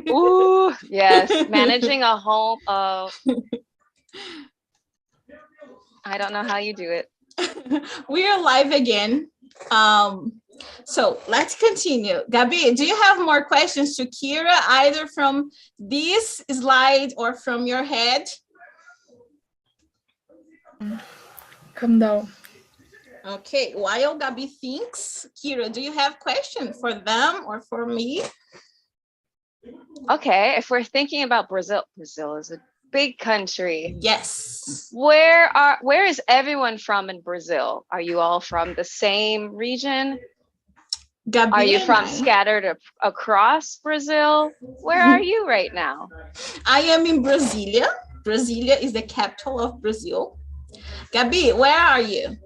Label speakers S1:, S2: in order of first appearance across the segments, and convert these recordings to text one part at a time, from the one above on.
S1: Ooh, yes. Managing a home. I don't know how you do it.
S2: We are live again. So let's continue. Gabi, do you have more questions to Kyra, either from this slide or from your head?
S3: Calm down.
S2: Okay, while Gabi thinks, Kyra, do you have questions for them or for me?
S1: Okay, if we're thinking about Brazil is a big country.
S2: Yes.
S1: Where is everyone from in Brazil? Are you all from the same region?
S2: Gabi,
S1: are you from scattered across Brazil? Where are you right now?
S2: I am in Brasilia. Brasilia is the capital of Brazil. Gabi, where are you?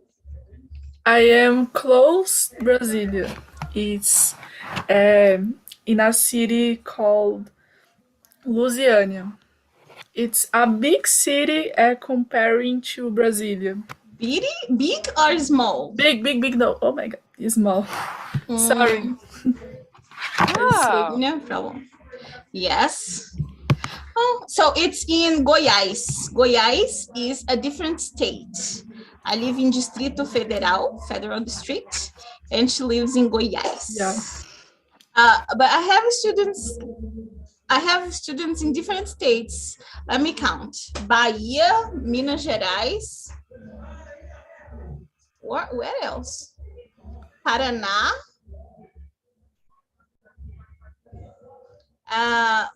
S3: I am close Brasilia. It's in a city called Lusiânia. It's a big city comparing to Brasilia.
S2: Big or small?
S3: Big. No, oh my God, it's small. Sorry.
S1: Oh.
S2: No problem. Yes. Oh, so it's in Goiás. Goiás is a different state. I live in Distrito Federal, Federal District, and she lives in Goiás.
S3: Yeah.
S2: But I have students in different states. Let me count. Bahia, Minas Gerais. Where else? Paraná.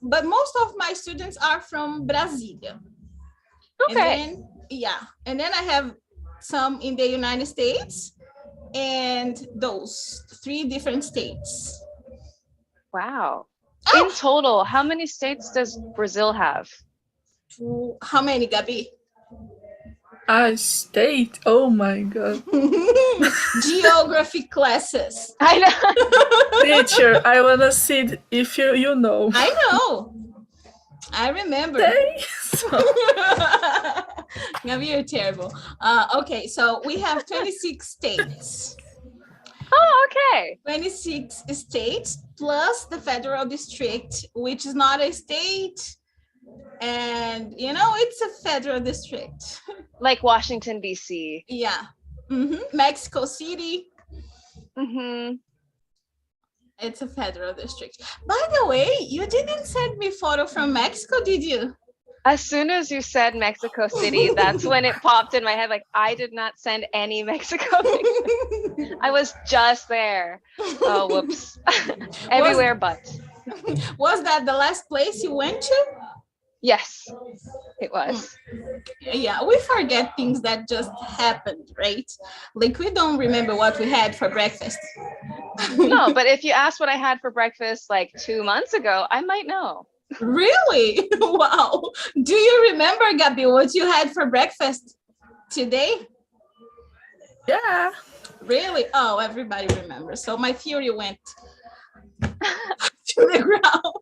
S2: But most of my students are from Brasilia.
S1: Okay.
S2: And then I have some in the United States and those 3 different states.
S1: Wow. Oh. In total, how many states does Brazil have?
S2: How many, Gabi?
S3: A state? Oh my God.
S2: Geography classes.
S1: I know.
S3: Teacher, I want to see if you know.
S2: I know. I remember. Gabi, you're terrible. Okay, so we have 26 states.
S1: Oh, okay.
S2: 26 states plus the federal district, which is not a state. And, it's a federal district.
S1: Like Washington, D.C.
S2: Yeah. Mexico City. It's a federal district. By the way, you didn't send me photo from Mexico, did you?
S1: As soon as you said Mexico City, that's when it popped in my head. Like, I did not send any Mexico pictures. I was just there. Oh, whoops. Everywhere but.
S2: Was that the last place you went to?
S1: Yes, it was.
S2: Yeah, we forget things that just happened, right? Like, we don't remember what we had for breakfast.
S1: No, but if you asked what I had for breakfast like 2 months ago, I might know.
S2: Really? Wow. Do you remember, Gabi, what you had for breakfast today?
S3: Yeah.
S2: Really? Oh, everybody remembers. So my theory went to the ground.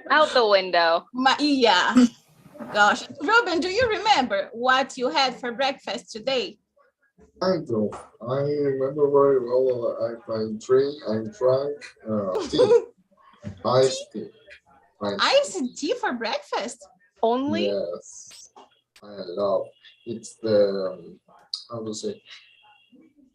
S1: Out the window.
S2: Yeah. Gosh. Ruben, do you remember what you had for breakfast today?
S4: I do. I remember very well. I drank tea. Iced tea.
S2: Iced tea for breakfast?
S1: Only?
S4: Yes. I love. It's the, how to say,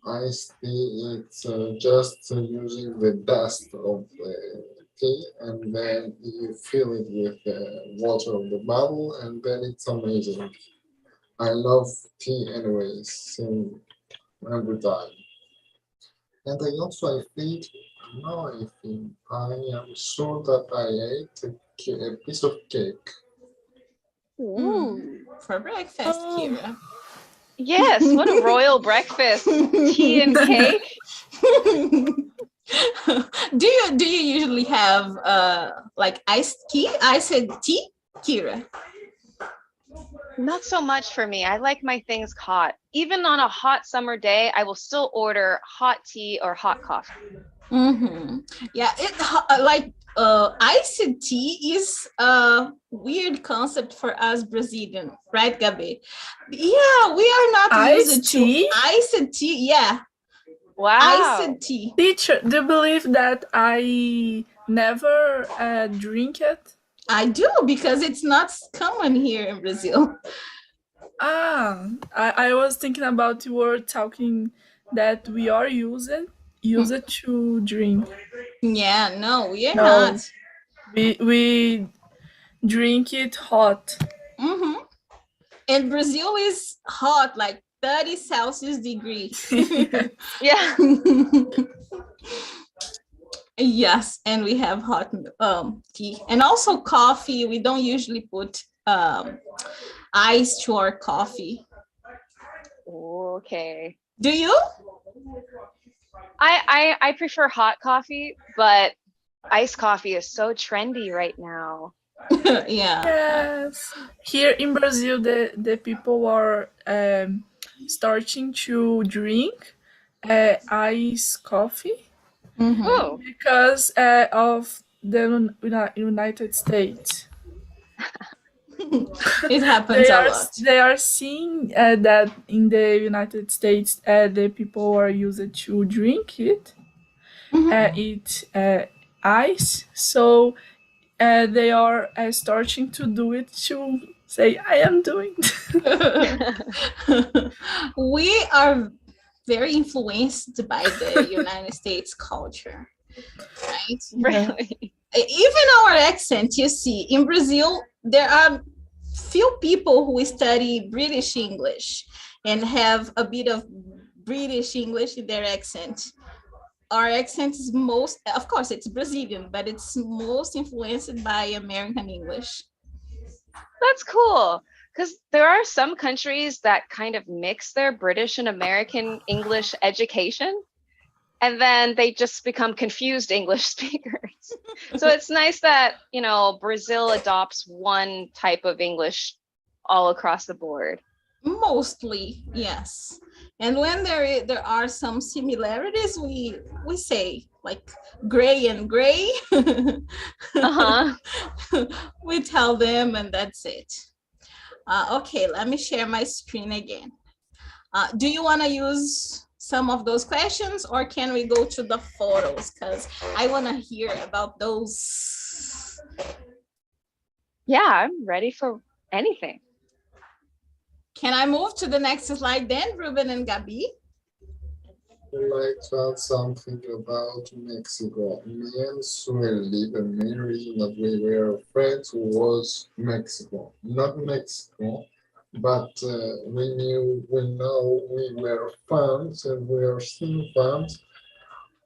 S4: iced tea. It's just using the dust of the tea, and then you fill it with the water of the bottle, and then it's amazing. I love tea anyways, every time. And I also, I am sure that I ate a piece of cake.
S2: Ooh, for breakfast, Kyra.
S1: Yes, what a royal breakfast. Tea and cake.
S2: Do you usually have like iced tea, Kyra?
S1: Not so much for me. I like my things hot. Even on a hot summer day, I will still order hot tea or hot coffee.
S2: Yeah, iced tea is a weird concept for us Brazilian, right, Gabi? Yeah, we are not used to iced tea. Yeah.
S1: Wow.
S2: Iced tea.
S3: Teacher, do you believe that I never drink it?
S2: I do, because it's not common here in Brazil.
S3: I was thinking about you were talking that we are use it to drink.
S2: Yeah, no, we are
S3: No.
S2: not.
S3: We drink it hot.
S2: Mm-hmm. And Brazil is hot, like 30 Celsius degree.
S1: Yeah.
S2: Yes, and we have hot tea. And also coffee. We don't usually put ice to our coffee.
S1: Okay.
S2: Do you?
S1: I prefer hot coffee, but iced coffee is so trendy right now.
S2: Yeah.
S3: Yes. Here in Brazil, the people are starting to drink iced coffee
S2: Mhm.
S1: Oh,
S3: because of the United States.
S2: It happens a lot.
S3: They are seeing that in the United States, the people are used to drink it,
S2: Mhm.
S3: eat ice. So they are starting to do it to say, I am doing.
S2: We are very influenced by the United States culture, right?
S1: really?
S2: Even our accent, you see, in Brazil, there are few people who study British English and have a bit of British English in their accent. Our accent is most, of course, it's Brazilian, but it's most influenced by American English.
S1: That's cool. Because there are some countries that kind of mix their British and American English education, and then they just become confused English speakers. So it's nice that, Brazil adopts one type of English all across the board.
S2: Mostly, yes. And when there are some similarities, we say like gray and gray.
S1: Uh-huh.
S2: We tell them, and that's it. Okay, let me share my screen again. Do you want to use some of those questions, or can we go to the photos? Because I want to hear about those.
S1: Yeah, I'm ready for anything.
S2: Can I move to the next slide then, Ruben and Gabi?
S4: I'd like to add something about Mexico. Me and Sueli, the main reason that we were friends was Mexico. Not Mexico, but we know we were fans, and we are still fans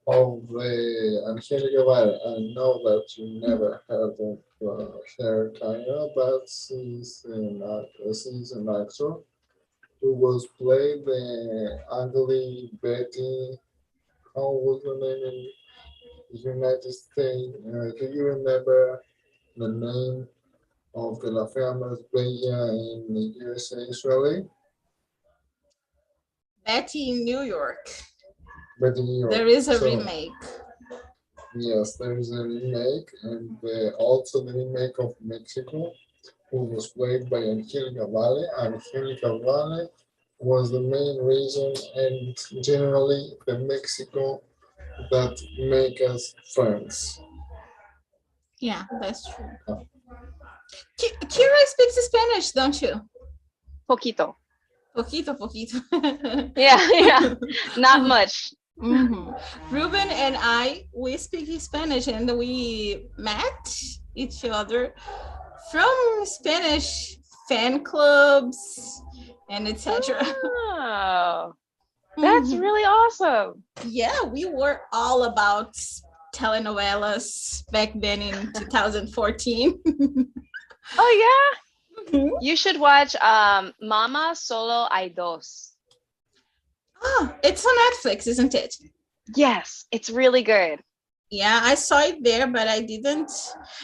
S4: of the Angelica Vale. I know that you never heard of her, Kyra, but she's an actor who was played the ugly Betty. How was her name in the United States? Do you remember the name of the La Famous Bella in the USA, Israeli?
S2: Betty in New York.
S4: Betty in New York.
S2: There is a remake.
S4: Yes, there is a remake, and also the remake of Mexico, who was played by Angelica Vale. Angelica Vale was the main reason, and generally the Mexico that make us friends.
S2: Yeah, that's true. Kyra speaks Spanish, don't you?
S1: Poquito.
S2: Poquito.
S1: Yeah. Not much.
S2: Mm-hmm. Ruben and we speak Spanish, and we met each other from Spanish fan clubs and etc.
S1: Oh, that's really awesome.
S2: Yeah, we were all about telenovelas back then in 2014.
S1: Oh yeah. You should watch Mama Solo Hay Dos.
S2: Oh, it's on Netflix, isn't it?
S1: Yes, it's really good.
S2: Yeah, I saw it there, but I didn't.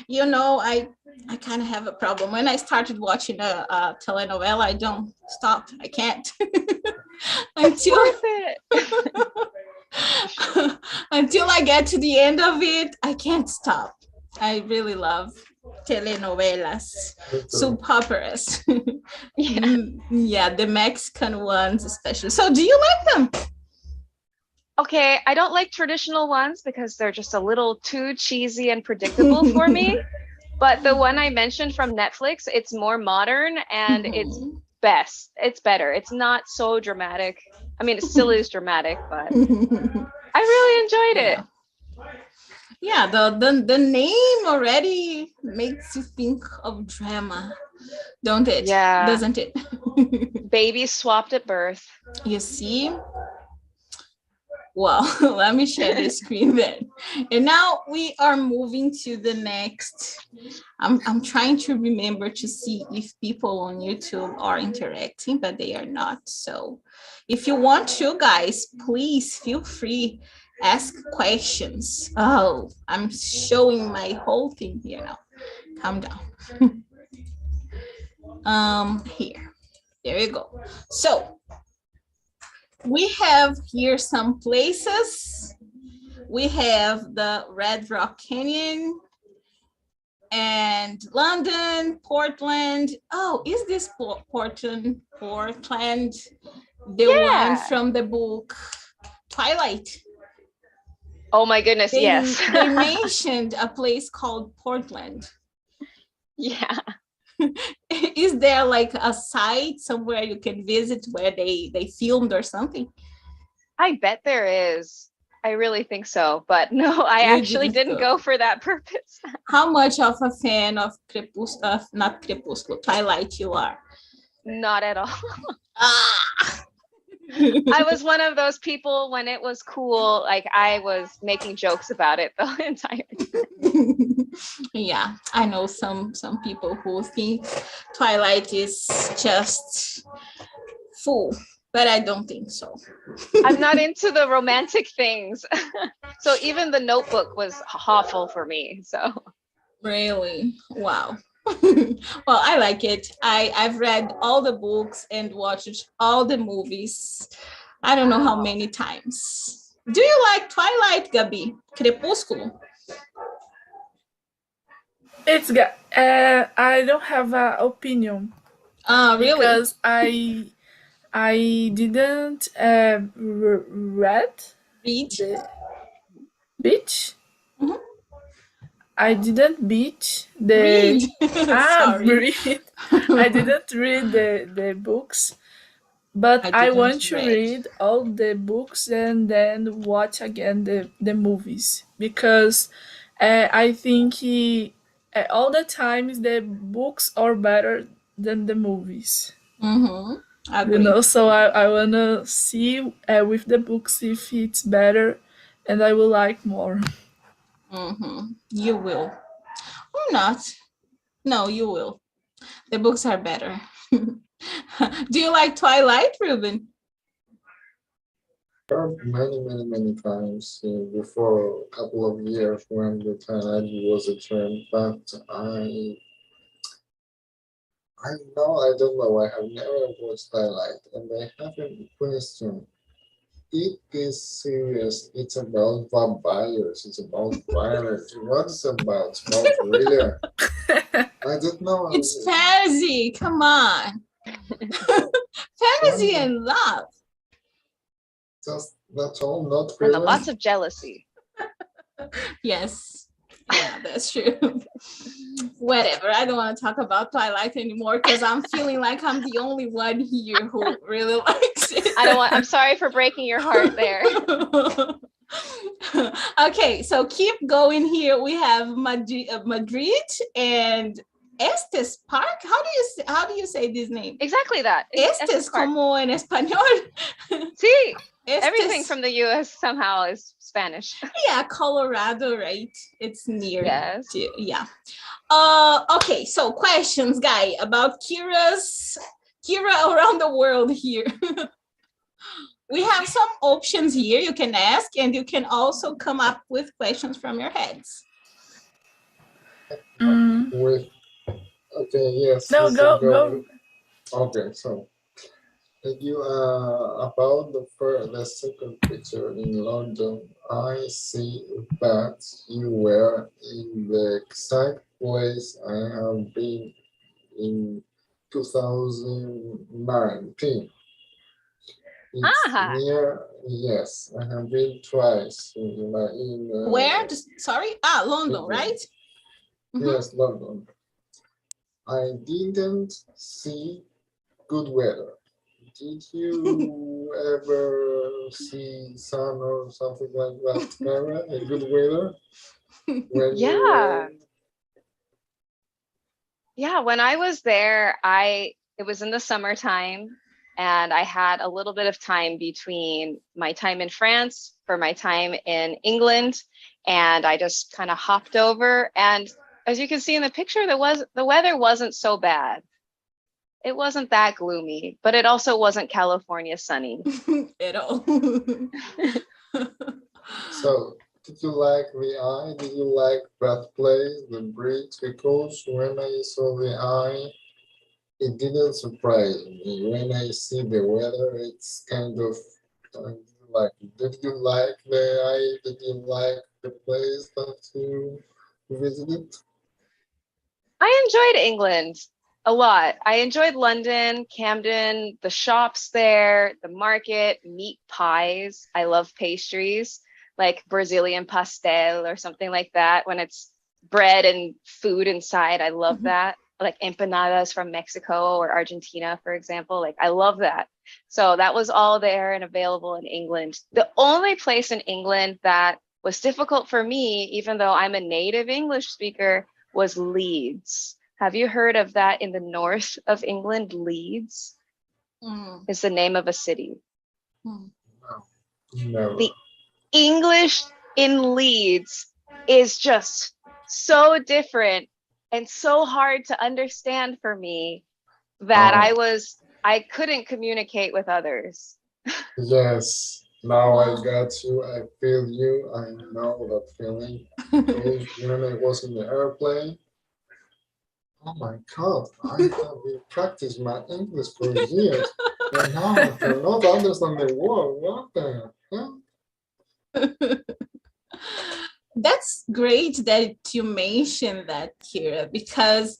S2: I kind of have a problem. When I started watching a telenovela, I don't stop. I can't.
S1: It's worth it.
S2: Until I get to the end of it, I can't stop. I really love telenovelas, soap operas.
S1: Yeah.
S2: Yeah, the Mexican ones especially. So do you like them?
S1: Okay, I don't like traditional ones because they're just a little too cheesy and predictable for me. But the one I mentioned from Netflix, it's more modern and it's best. It's better. It's not so dramatic. I mean, it still is dramatic, but I really enjoyed it.
S2: Yeah, the name already makes you think of drama, don't it?
S1: Yeah.
S2: Doesn't it?
S1: Babies swapped at birth.
S2: You see? Well, let me share the screen then. And now we are moving to the next. I'm trying to remember to see if people on YouTube are interacting, but they are not. So if you want to, guys, please feel free, ask questions. Oh, I'm showing my whole thing here now. Calm down. Here, there you go. So we have here some places. We have the Red Rock Canyon and London, Portland. Oh, is this Portland? The one from the book Twilight.
S1: Oh my goodness, yes.
S2: They mentioned a place called Portland.
S1: Yeah.
S2: Is there like a site somewhere you can visit where they filmed or something?
S1: I bet there is. I really think so, but no, I actually didn't go for that purpose.
S2: How much of a fan of Twilight you are?
S1: Not at all.
S2: Ah!
S1: I was one of those people when it was cool, like I was making jokes about it the entire time.
S2: Yeah, I know some people who think Twilight is just full, but I don't think so.
S1: I'm not into the romantic things. So even the Notebook was awful for me. So
S2: really, wow. Well, I like it. I've read all the books and watched all the movies. I don't know how many times. Do you like Twilight, Gabi? Crepúsculo?
S3: It's I don't have an opinion.
S2: Really?
S3: Because I didn't read the beach.
S2: Mhm.
S3: I didn't beat the
S2: Sorry.
S3: read. I didn't read the books, but I want to read all the books and then watch again the movies because I think all the times the books are better than the movies.
S2: Agree.
S3: So I wanna see with the books if it's better, and I will like more.
S2: You will. Or not. No, you will. The books are better. Do you like Twilight, Ruben?
S4: Many times before a couple of years when the Twilight was a trend, but I don't know. I have never watched Twilight, and I have a question. It is serious. It's about vampires. It's about violence. What is about? It's about really. I don't know.
S2: It's fantasy. Come on. Fantasy and love.
S4: Just that's all, not really.
S1: And lots of jealousy.
S2: Yes. Yeah, that's true. Whatever. I don't want to talk about Twilight anymore because I'm feeling like I'm the only one here who really likes it.
S1: I'm sorry for breaking your heart there.
S2: Okay, so keep going here. We have Madrid and Estes Park. How do you say this name?
S1: Exactly that.
S2: Estes como en español.
S1: See,
S2: Estes.
S1: Everything from the US somehow is Spanish.
S2: Yeah, Colorado, right? It's near.
S1: Yes.
S2: Yeah. Okay, so questions, guy, about Kyra around the world here. We have some options here you can ask, and you can also come up with questions from your heads.
S4: Okay, yes.
S3: No, go.
S4: Okay, so you about the second picture in London, I see that you were in the exact place I have been in 2019. It's
S1: Ah,
S4: near, yes, I have been twice
S2: Where? Sorry? London,
S4: England.
S2: right?
S4: Yes, London. I didn't see good weather. Did you ever see sun or something like that, Kyra? A good weather when you
S1: yeah.
S4: went?
S1: Yeah, when I was there, it was in the summertime, and I had a little bit of time between my time in France for my time in England, and I just kind of hopped over. And as you can see in the picture, the weather wasn't so bad. It wasn't that gloomy, but it also wasn't California sunny.
S2: At all.
S4: So, did you like the eye? Did you like that place, the bridge? Because when I saw the eye, it didn't surprise me. When I see the weather, it's kind of like, did you like the eye? Did you like the place that you visited?
S1: I enjoyed England a lot. I enjoyed London, Camden, the shops there, the market, meat pies. I love pastries like Brazilian pastel or something like that. When it's bread and food inside, I love that. Like empanadas from Mexico or Argentina, for example. Like I love that. So that was all there and available in England. The only place in England that was difficult for me, even though I'm a native English speaker, was Leeds. Have you heard of that in the north of England? Leeds is the name of a city.
S4: No, never.
S1: The English in Leeds is just so different and so hard to understand for me that I couldn't communicate with others.
S4: Yes, now I got you. I feel you. I know that feeling. Because when I was in the airplane, oh my God, I have been practicing my English for years. And now I cannot understand the word. What the hell?
S2: That's great that you mentioned that, Kyra, because,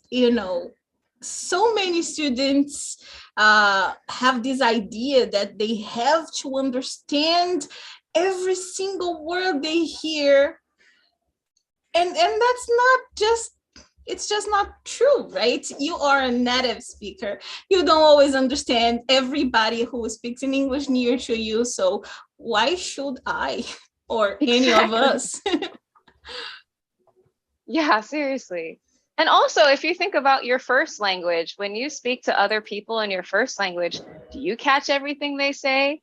S2: so many students have this idea that they have to understand every single word they hear. And that's not just, it's just not true, right? You are a native speaker. You don't always understand everybody who speaks in English near to you. So why should I or any of us?
S1: Yeah, seriously. And also, if you think about your first language, when you speak to other people in your first language, do you catch everything they say?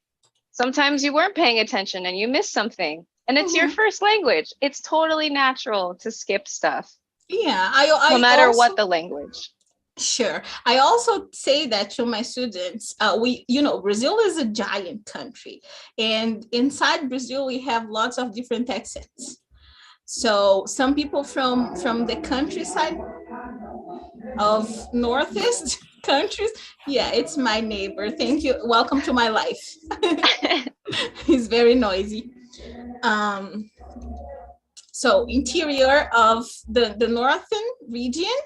S1: Sometimes you weren't paying attention and you missed something. And it's your first language. It's totally natural to skip stuff.
S2: Yeah,
S1: no matter what the language.
S2: Sure. I also say that to my students, Brazil is a giant country. And inside Brazil, we have lots of different accents. So some people from the countryside of Northeast countries, yeah, it's my neighbor. Thank you. Welcome to my life. He's very noisy. So interior of the northern region,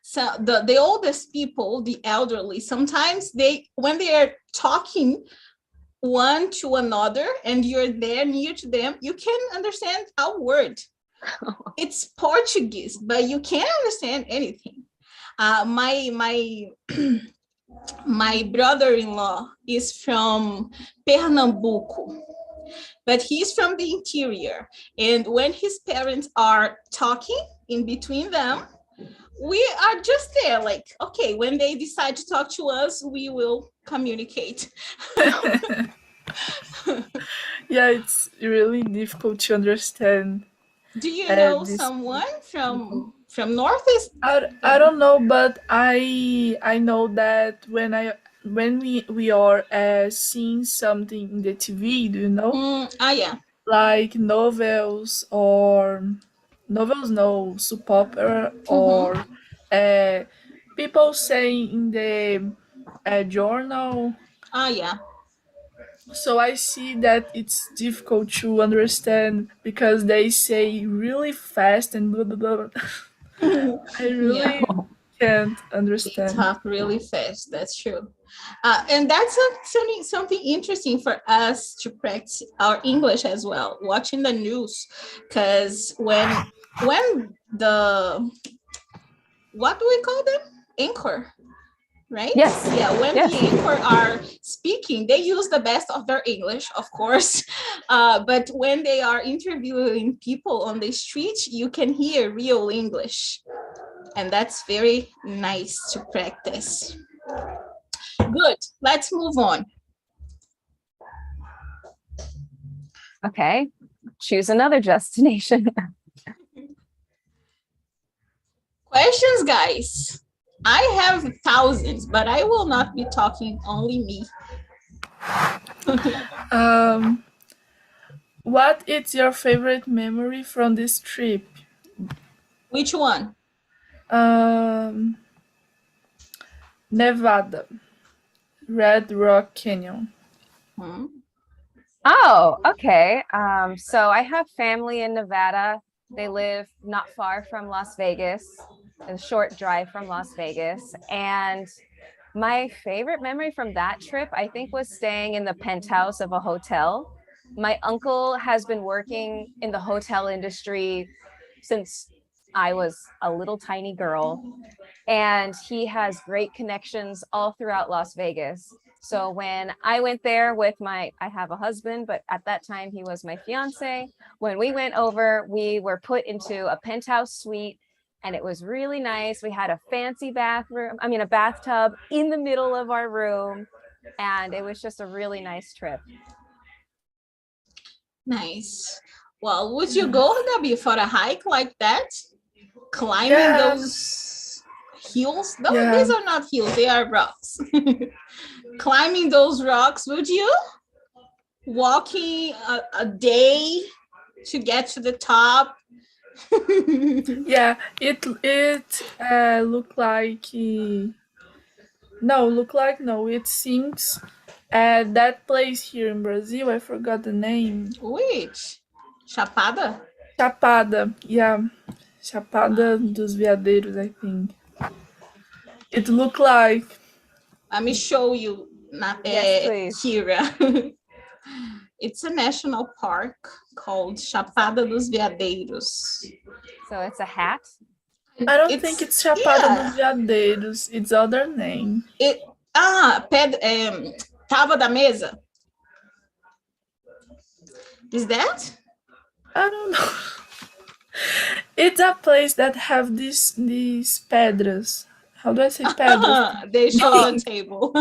S2: so the oldest people, the elderly, sometimes when they are talking one to another and you're there near to them, you can understand a word. It's Portuguese, but you can't understand anything. My my brother-in-law is from Pernambuco, but he's from the interior. And when his parents are talking in between them, we are just there like, okay, when they decide to talk to us, we will communicate.
S3: Yeah, it's really difficult to understand.
S2: Do you know someone from Northeast?
S3: I don't know, but I know that when we are seeing something in the TV, do you know?
S2: Yeah.
S3: Like novels or novels, no, soap opera, or people saying in the journal.
S2: Yeah.
S3: So I see that it's difficult to understand because they say really fast and blah blah blah. I really can't
S2: They
S3: understand.
S2: talk really fast. That's true. And that's something interesting for us to practice our English as well, watching the news. Because when the, what do we call them? Anchor, right?
S1: Yes.
S2: Yeah, when
S1: Yes.
S2: the anchor are speaking, they use the best of their English, of course. But when they are interviewing people on the street, you can hear real English. And that's very nice to practice. Good. Let's move on.
S1: Okay. Choose another destination.
S2: Questions, guys. I have thousands, but I will not be talking, only me.
S3: What is your favorite memory from this trip?
S2: Which one?
S3: Nevada, Red Rock Canyon.
S1: Oh, okay. So I have family in Nevada. They live not far from Las Vegas, a short drive from Las Vegas. And my favorite memory from that trip, I think, was staying in the penthouse of a hotel. My uncle has been working in the hotel industry since I was a little tiny girl, and he has great connections all throughout Las Vegas. So when I went there with I have a husband, but at that time he was my fiance. When we went over, we were put into a penthouse suite, and it was really nice. We had a fancy a bathtub in the middle of our room, and it was just a really nice trip.
S2: Nice. Well, would you go, Gabi, for a hike like that? Climbing those hills? No, these are not hills, they are rocks. Climbing those rocks, would you? Walking a day to get to the top?
S3: Yeah, it looked like no, it seems that place here in Brazil, I forgot the name.
S2: Which? Chapada?
S3: Chapada, yeah. Chapada dos Veadeiros, I think. It looked like.
S2: Let me show you,
S1: Yes, please.
S2: Kyra. It's a national park called Chapada dos Veadeiros.
S1: So it's a hat?
S3: I don't think it's Chapada dos Veadeiros. It's other name.
S2: Tábua da Mesa. Is that?
S3: I don't know. It's a place that have these pedras. How do I say pedras?
S2: Deixo on the table.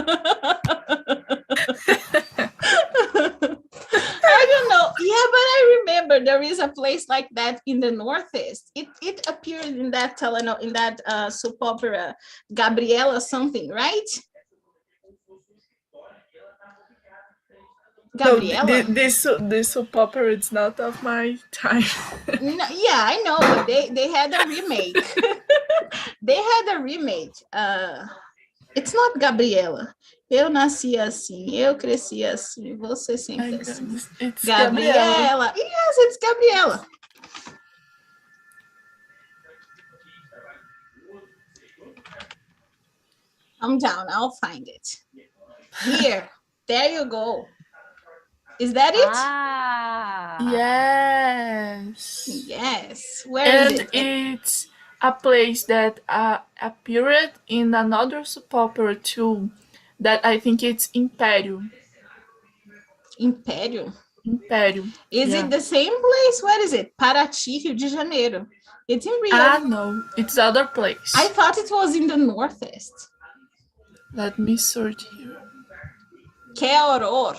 S2: I don't know. Yeah, but I remember there is a place like that in the Northeast. It appeared in that in that soap opera, Gabriela something, right? Gabriela?
S3: No, this soap opera, it's not of my time.
S2: No, yeah, I know, but they had a remake. They had a remake. It's not Gabriela. Eu nasci assim, eu cresci assim, você sempre assim.
S3: It's
S2: Gabriela. Yes, it's Gabriela. Calm down, I'll find it. Here, there you go. Is that it?
S3: Yes.
S2: Yes. Where is it?
S3: It's a place that appeared in another soap opera too, that I think it's Imperium.
S2: Imperium?
S3: Imperium.
S2: Is it the same place? Where is it? Paraty, Rio de Janeiro. It's in Rio.
S3: No, it's other place.
S2: I thought it was in the Northeast.
S3: Let me search here.
S2: Que horror.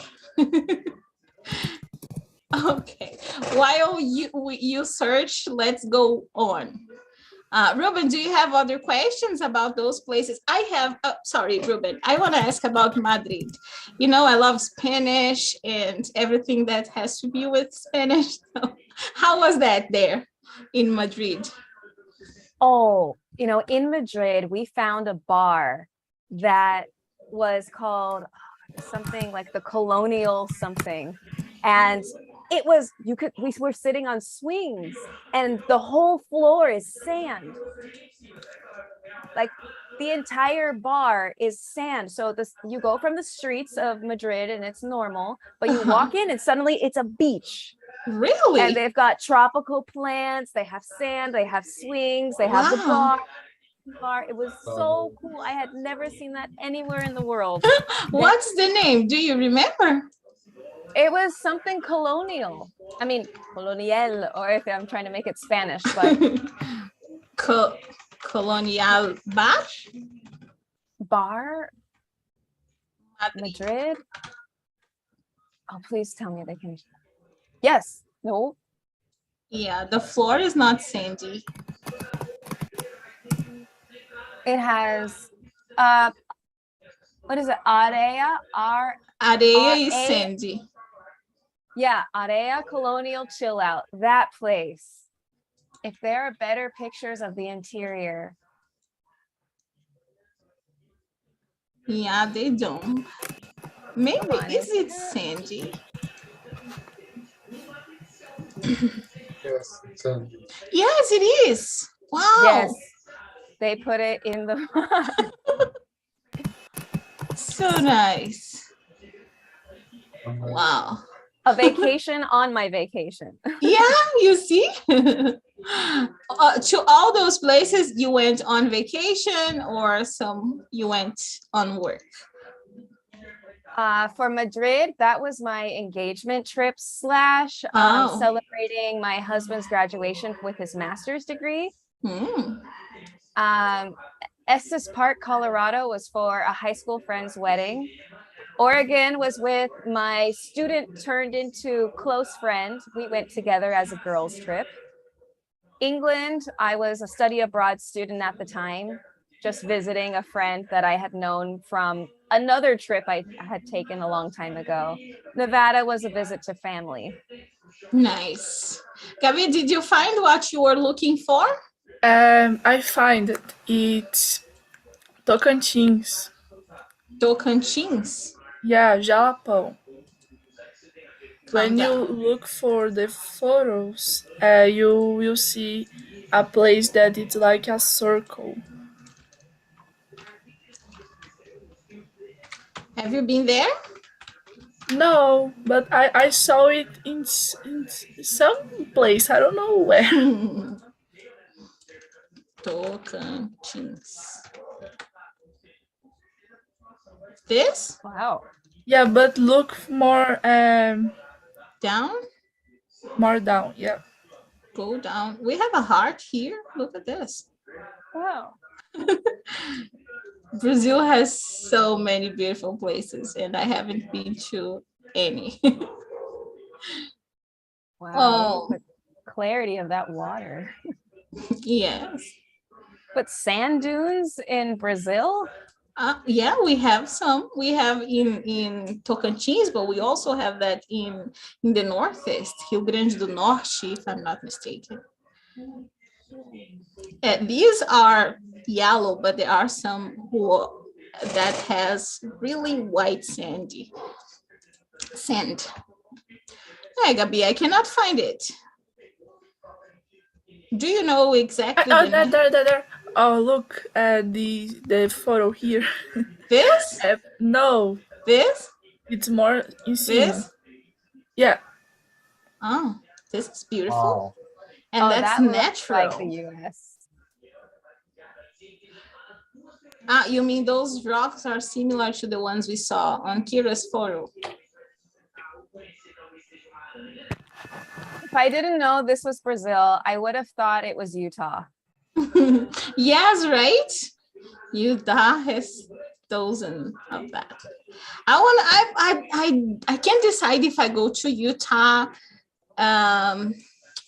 S2: Okay, while you search, let's go on. Ruben, do you have other questions about those places? I have, sorry, Ruben, I want to ask about Madrid. You know, I love Spanish and everything that has to be with Spanish. How was that there in Madrid?
S1: Oh, in Madrid, we found a bar that was called something like the Colonial something. And it was, we were sitting on swings and the whole floor is sand. like the entire bar is sand. So you go from the streets of Madrid and it's normal, but you walk in and suddenly it's a beach.
S2: Really?
S1: And they've got tropical plants, they have sand, they have swings, they have the bar. It was so cool. I had never seen that anywhere in the world.
S2: What's the name? Do you remember?
S1: It was something colonial. I mean, colonial, or if I'm trying to make it Spanish, but
S2: Colonial bar?
S1: Bar? Madrid? Oh, please tell me they can. Yes. No.
S2: Yeah, the floor is not sandy.
S1: It has what is it? Area?
S2: Areia is sandy.
S1: Yeah, Area Colonial Chill Out. That place. If there are better pictures of the interior.
S2: Yeah, they don't. Maybe is it sandy?
S4: Yes, sandy.
S2: Yes, it is. Wow.
S1: Yes. They put it in the
S2: So nice. Wow.
S1: A vacation on my vacation.
S2: Yeah, you see? To all those places you went on vacation or you went on work?
S1: For Madrid, that was my engagement trip / celebrating my husband's graduation with his master's degree. Estes Park, Colorado was for a high school friend's wedding. Oregon was with my student turned into close friend. We went together as a girls' trip. England, I was a study abroad student at the time, just visiting a friend that I had known from another trip I had taken a long time ago. Nevada was a visit to family.
S2: Nice. Gabi, did you find what you were looking for?
S3: I find it. It's Tocantins.
S2: Tocantins?
S3: Yeah, Jalapão. When you look for the photos, you will see a place that it's like a circle.
S2: Have you been there?
S3: No, but I saw it in some place. I don't know where.
S2: Tocantins. This?
S1: Wow.
S3: Yeah, but look more
S2: Down?
S3: more down. Yeah.
S2: Go down. We have a heart here. Look at this.
S1: Wow.
S2: Brazil has so many beautiful places, and I haven't been to any.
S1: Wow.
S2: Oh.
S1: The clarity of that water.
S2: Yes.
S1: But sand dunes in Brazil?
S2: Yeah, we have some. We have in Tocantins, but we also have that in the Northeast, Rio Grande do Norte, if I'm not mistaken. These are yellow, but there are some that has really white sand. Hey, Gabi, I cannot find it. Do you know exactly?
S3: There. Oh, look at the photo here.
S2: This?
S3: No.
S2: This?
S3: It's more you see.
S2: This?
S3: Yeah.
S2: Oh, this is beautiful.
S4: Wow.
S2: And that's
S1: that
S2: natural.
S1: like the US.
S2: You mean those rocks are similar to the ones we saw on Kyra's photo?
S1: If I didn't know this was Brazil, I would have thought it was Utah.
S2: Yes, right? Utah has dozens of that. I can't decide if I go to Utah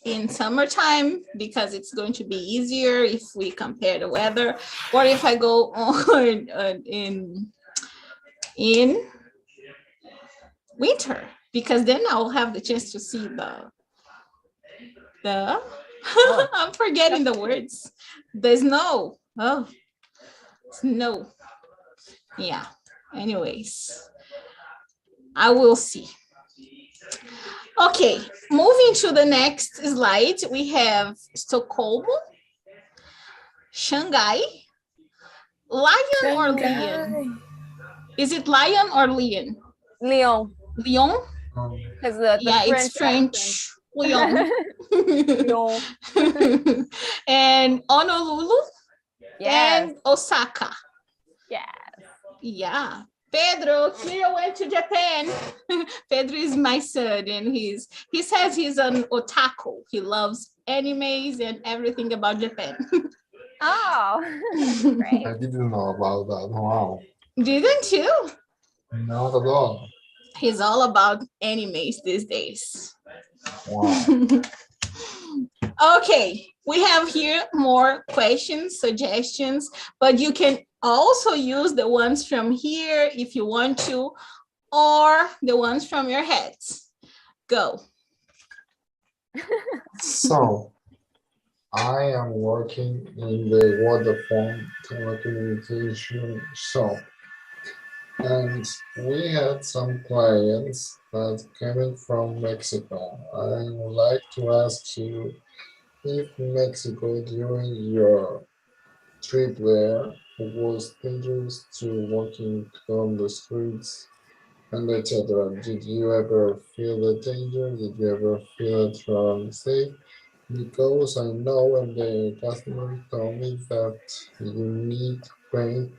S2: in summertime because it's going to be easier if we compare the weather, or if I go on in winter, because then I'll have the chance to see the I'm forgetting the words. The snow. Oh, snow. Yeah. Anyways, I will see. Okay, moving to the next slide, we have Stockholm, Shanghai, Lion or
S3: Shanghai.
S2: lion? Is it lion or lion?
S1: Leon,
S2: Lion?
S1: because the
S2: Yeah,
S1: French
S2: it's French. Lion.
S1: Leon.
S2: And Honolulu
S1: Yes.
S2: and Osaka.
S1: Yes.
S2: Yeah. Pedro, Kyra went to Japan. Pedro is my son, and he says he's an otaku. He loves animes and everything about Japan.
S1: Oh, great.
S4: I didn't know about that. Wow.
S2: Didn't you?
S4: Not at all.
S2: He's all about animes these days.
S4: Wow.
S2: Okay, we have here more questions, suggestions, but you can also use the ones from here if you want to, or the ones from your heads. Go.
S4: So, I am working in the Vodafone telecommunication shop, and we had some clients that came from Mexico. I would like to ask you if Mexico during your trip there was dangerous to walking on the streets and etc. Did you ever feel the danger? Did you ever feel it unsafe? Because I know when the customer told me that you need to pay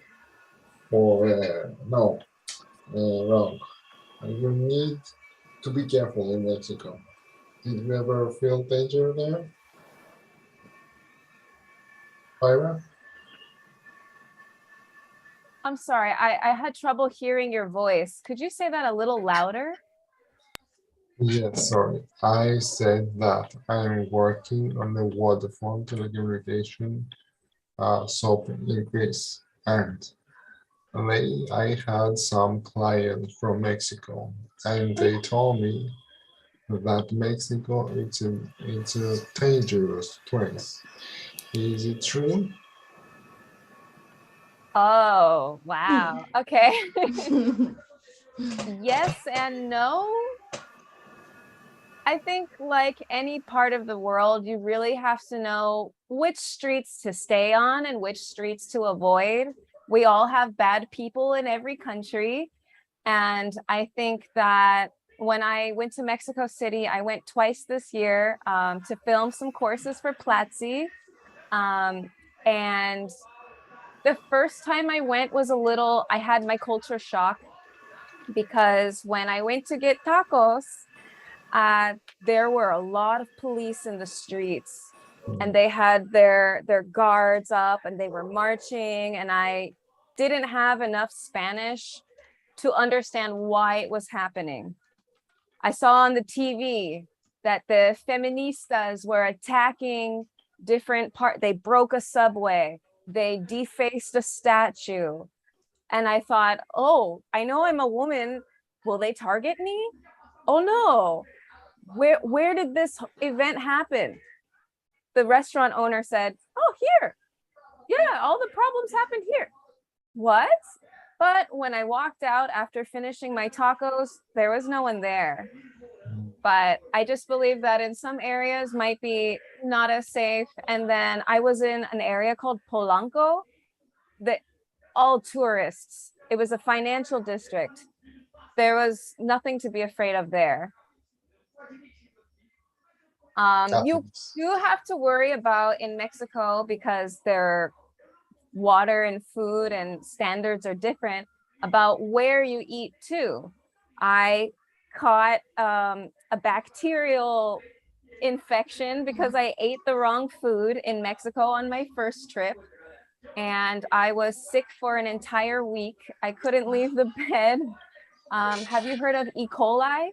S4: for no, wrong. You need to be careful in Mexico. Did you ever feel danger there, Kyra?
S1: I'm sorry. I had trouble hearing your voice. Could you say that a little louder?
S4: Yes, sorry. I said that I'm working on the Vodafone telecommunication shop in Greece, and I had some clients from Mexico, and they told me that Mexico it's a dangerous place. Is it true?
S1: Oh, wow. Okay. Yes and no. I think like any part of the world, you really have to know which streets to stay on and which streets to avoid. We all have bad people in every country. And I think that when I went to Mexico City, I went twice this year to film some courses for Platzi. And the first time I went was I had my culture shock, because when I went to get tacos, there were a lot of police in the streets, and they had their guards up and they were marching, and I didn't have enough Spanish to understand why it was happening. I saw on the TV that the feministas were attacking different they broke a subway, they defaced a statue. And I thought, oh, I know I'm a woman. Will they target me? Oh no. Where did this event happen? The restaurant owner said, oh, here. Yeah, all the problems happened here. What? But when I walked out after finishing my tacos, there was no one there. But I just believe that in some areas might be not as safe. And then I was in an area called Polanco, that all tourists. It was a financial district. There was nothing to be afraid of there. You do have to worry about in Mexico, because their water and food and standards are different, about where you eat too. I caught a bacterial infection because I ate the wrong food in Mexico on my first trip, and I was sick for an entire week. I couldn't leave the bed. Have you heard of E. coli?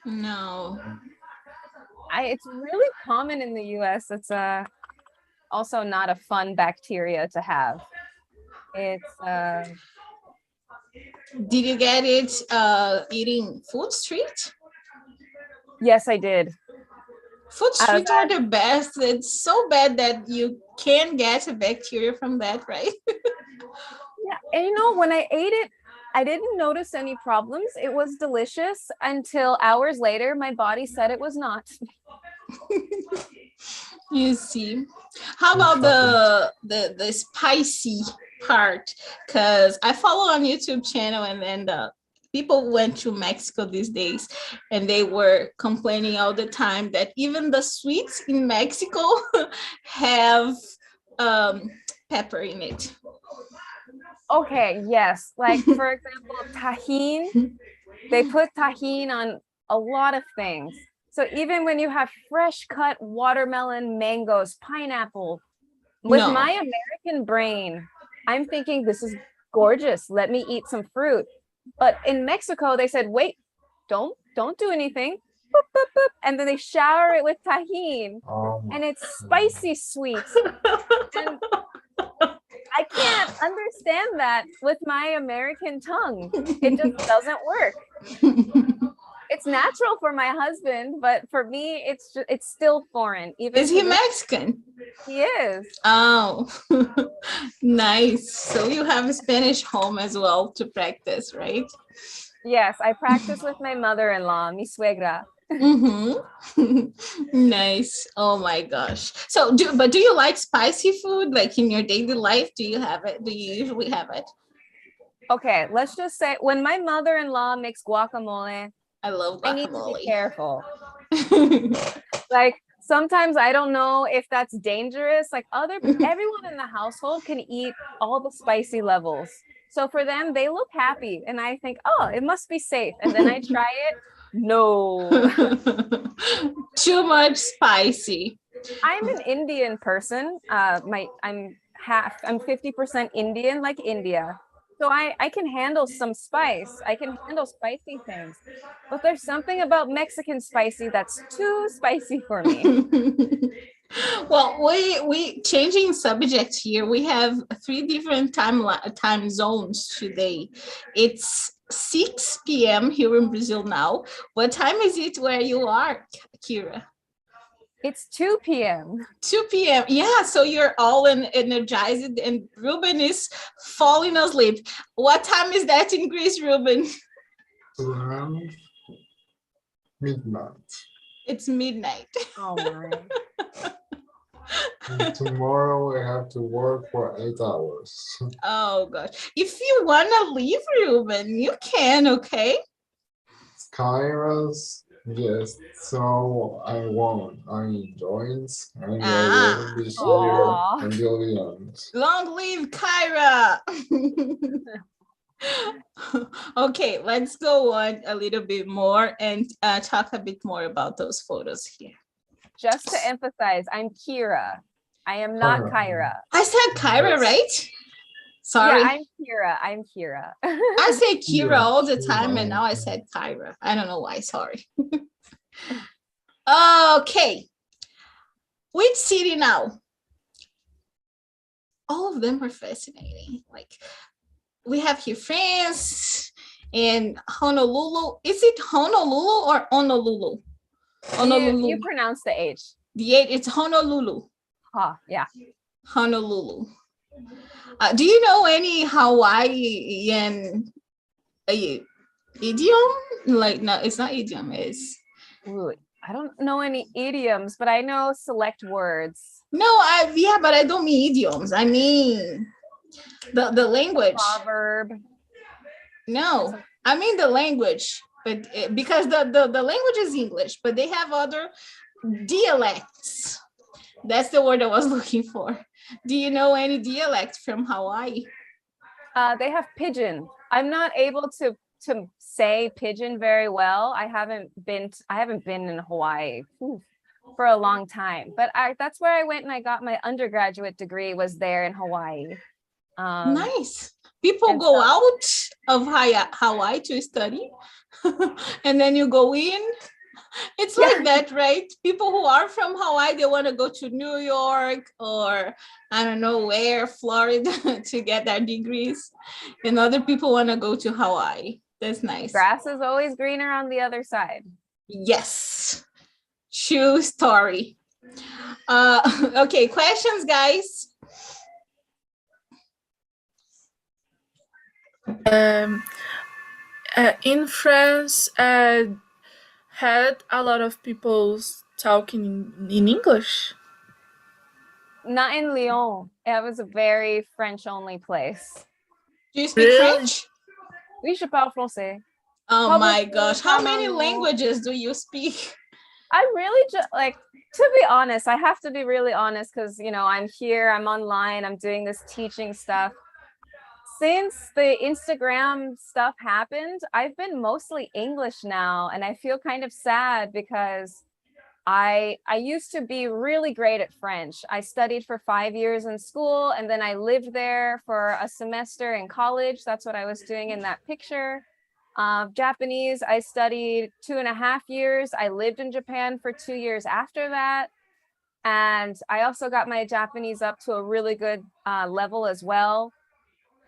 S2: No.
S1: It's really common in the US. It's also not a fun bacteria to have. It's
S2: Did you get it eating food street?
S1: Yes, I did.
S2: Food streets are the best. It's so bad that you can get a bacteria from that, right?
S1: Yeah, and when I ate it, I didn't notice any problems. It was delicious until hours later, my body said it was not.
S2: You see. How about the spicy part, because I follow on YouTube channel, and then the people went to Mexico these days, and they were complaining all the time that even the sweets in Mexico have pepper in it.
S1: Okay, yes. Like, for example, tahine. They put tahine on a lot of things. So even when you have fresh cut watermelon, mangoes, pineapple, with my American brain, I'm thinking this is gorgeous. Let me eat some fruit. But in Mexico, they said, wait, don't do anything. Boop, boop, boop. And then they shower it with tahine, and it's spicy sweet. And I can't understand that with my American tongue. It just doesn't work. It's natural for my husband, but for me, it's still foreign. Even
S2: is he Mexican?
S1: He is.
S2: Oh, nice. So you have a Spanish home as well to practice, right?
S1: Yes, I practice with my mother-in-law, mi suegra.
S2: Nice. Oh my gosh. So do you like spicy food, like in your daily life? Do you have it? Do you usually have it?
S1: Okay, let's just say when my mother-in-law makes guacamole,
S2: I love guacamole.
S1: I need to be careful. Like, sometimes I don't know if that's dangerous. Like, everyone in the household can eat all the spicy levels. So for them, they look happy, and I think, oh, it must be safe. And then I try it. No.
S2: Too much spicy.
S1: I'm an Indian person. I'm 50% Indian, like India. So I can handle some spice. I can handle spicy things. But there's something about Mexican spicy that's too spicy for me.
S2: Well, we changing subject here. We have 3 different time zones today. It's 6 p.m. here in Brazil now. What time is it where you are, Kyra?
S1: It's 2 p.m.
S2: 2 p.m. Yeah, so you're all energized, and Ruben is falling asleep. What time is that in Greece, Ruben?
S4: Around midnight.
S2: It's midnight.
S1: Oh my.
S4: And tomorrow I have to work for 8 hours.
S2: Oh gosh. If you wanna leave, Ruben, you can, okay?
S4: Kyra's, yes, so I won't. I joins, and I will be here until the end.
S2: Long live Kyra. Okay, let's go on a little bit more and talk a bit more about those photos here.
S1: Just to emphasize, I'm Kyra. I am not Kyra.
S2: I said Kyra, right? Sorry.
S1: Yeah, I'm Kyra.
S2: I say Kyra all the time, and now I said Kyra. I don't know why, sorry. Okay. Which city now? All of them are fascinating. Like, we have here France and Honolulu. Is it Honolulu or Honolulu? Honolulu.
S1: You pronounce the H.
S2: The H, it's Honolulu.
S1: Yeah.
S2: Honolulu. Do you know any Hawaiian idiom? Like, no, it's not idiom. It's.
S1: Ooh, I don't know any idioms, but I know select words.
S2: No, but I don't mean idioms. I mean the language.
S1: Proverb.
S2: No, I mean the language, but because the language is English, but they have other dialects. That's the word I was looking for. Do you know any dialect from Hawaii?
S1: They have pidgin. I'm not able to say pidgin very well. I haven't been in Hawaii for a long time, but that's where I went and I got my undergraduate degree, was there in Hawaii.
S2: Nice. People go out of Hawaii to study, and then you go in. It's like that, right? People who are from Hawaii, they want to go to New York or I don't know where, Florida, to get their degrees. And other people want to go to Hawaii. That's nice.
S1: Grass is always greener on the other side.
S2: Yes. True story. Okay, questions, guys?
S3: In France, had a lot of people talking in English.
S1: Not in Lyon. It was a very French-only place.
S2: Do you speak French?
S1: Oui, je parle français.
S2: Oh my gosh. How many languages do you speak?
S1: I really just like, to be honest, I have to be really honest because, you know, I'm here, I'm online, I'm doing this teaching stuff. Since the Instagram stuff happened, I've been mostly English now, and I feel kind of sad because I used to be really great at French. I studied for 5 years in school, and then I lived there for a semester in college. That's what I was doing in that picture. Japanese, I studied 2.5 years. I lived in Japan for 2 years after that. And I also got my Japanese up to a really good level as well.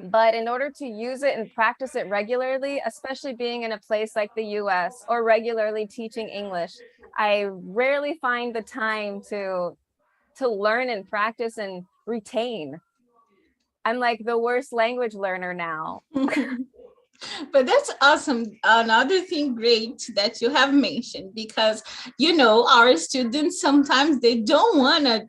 S1: But in order to use it and practice it regularly, especially being in a place like the US or regularly teaching English, I rarely find the time to learn and practice and retain. I'm like the worst language learner now.
S2: But that's awesome. Another thing great that you have mentioned, because, you know, our students, sometimes they don't want to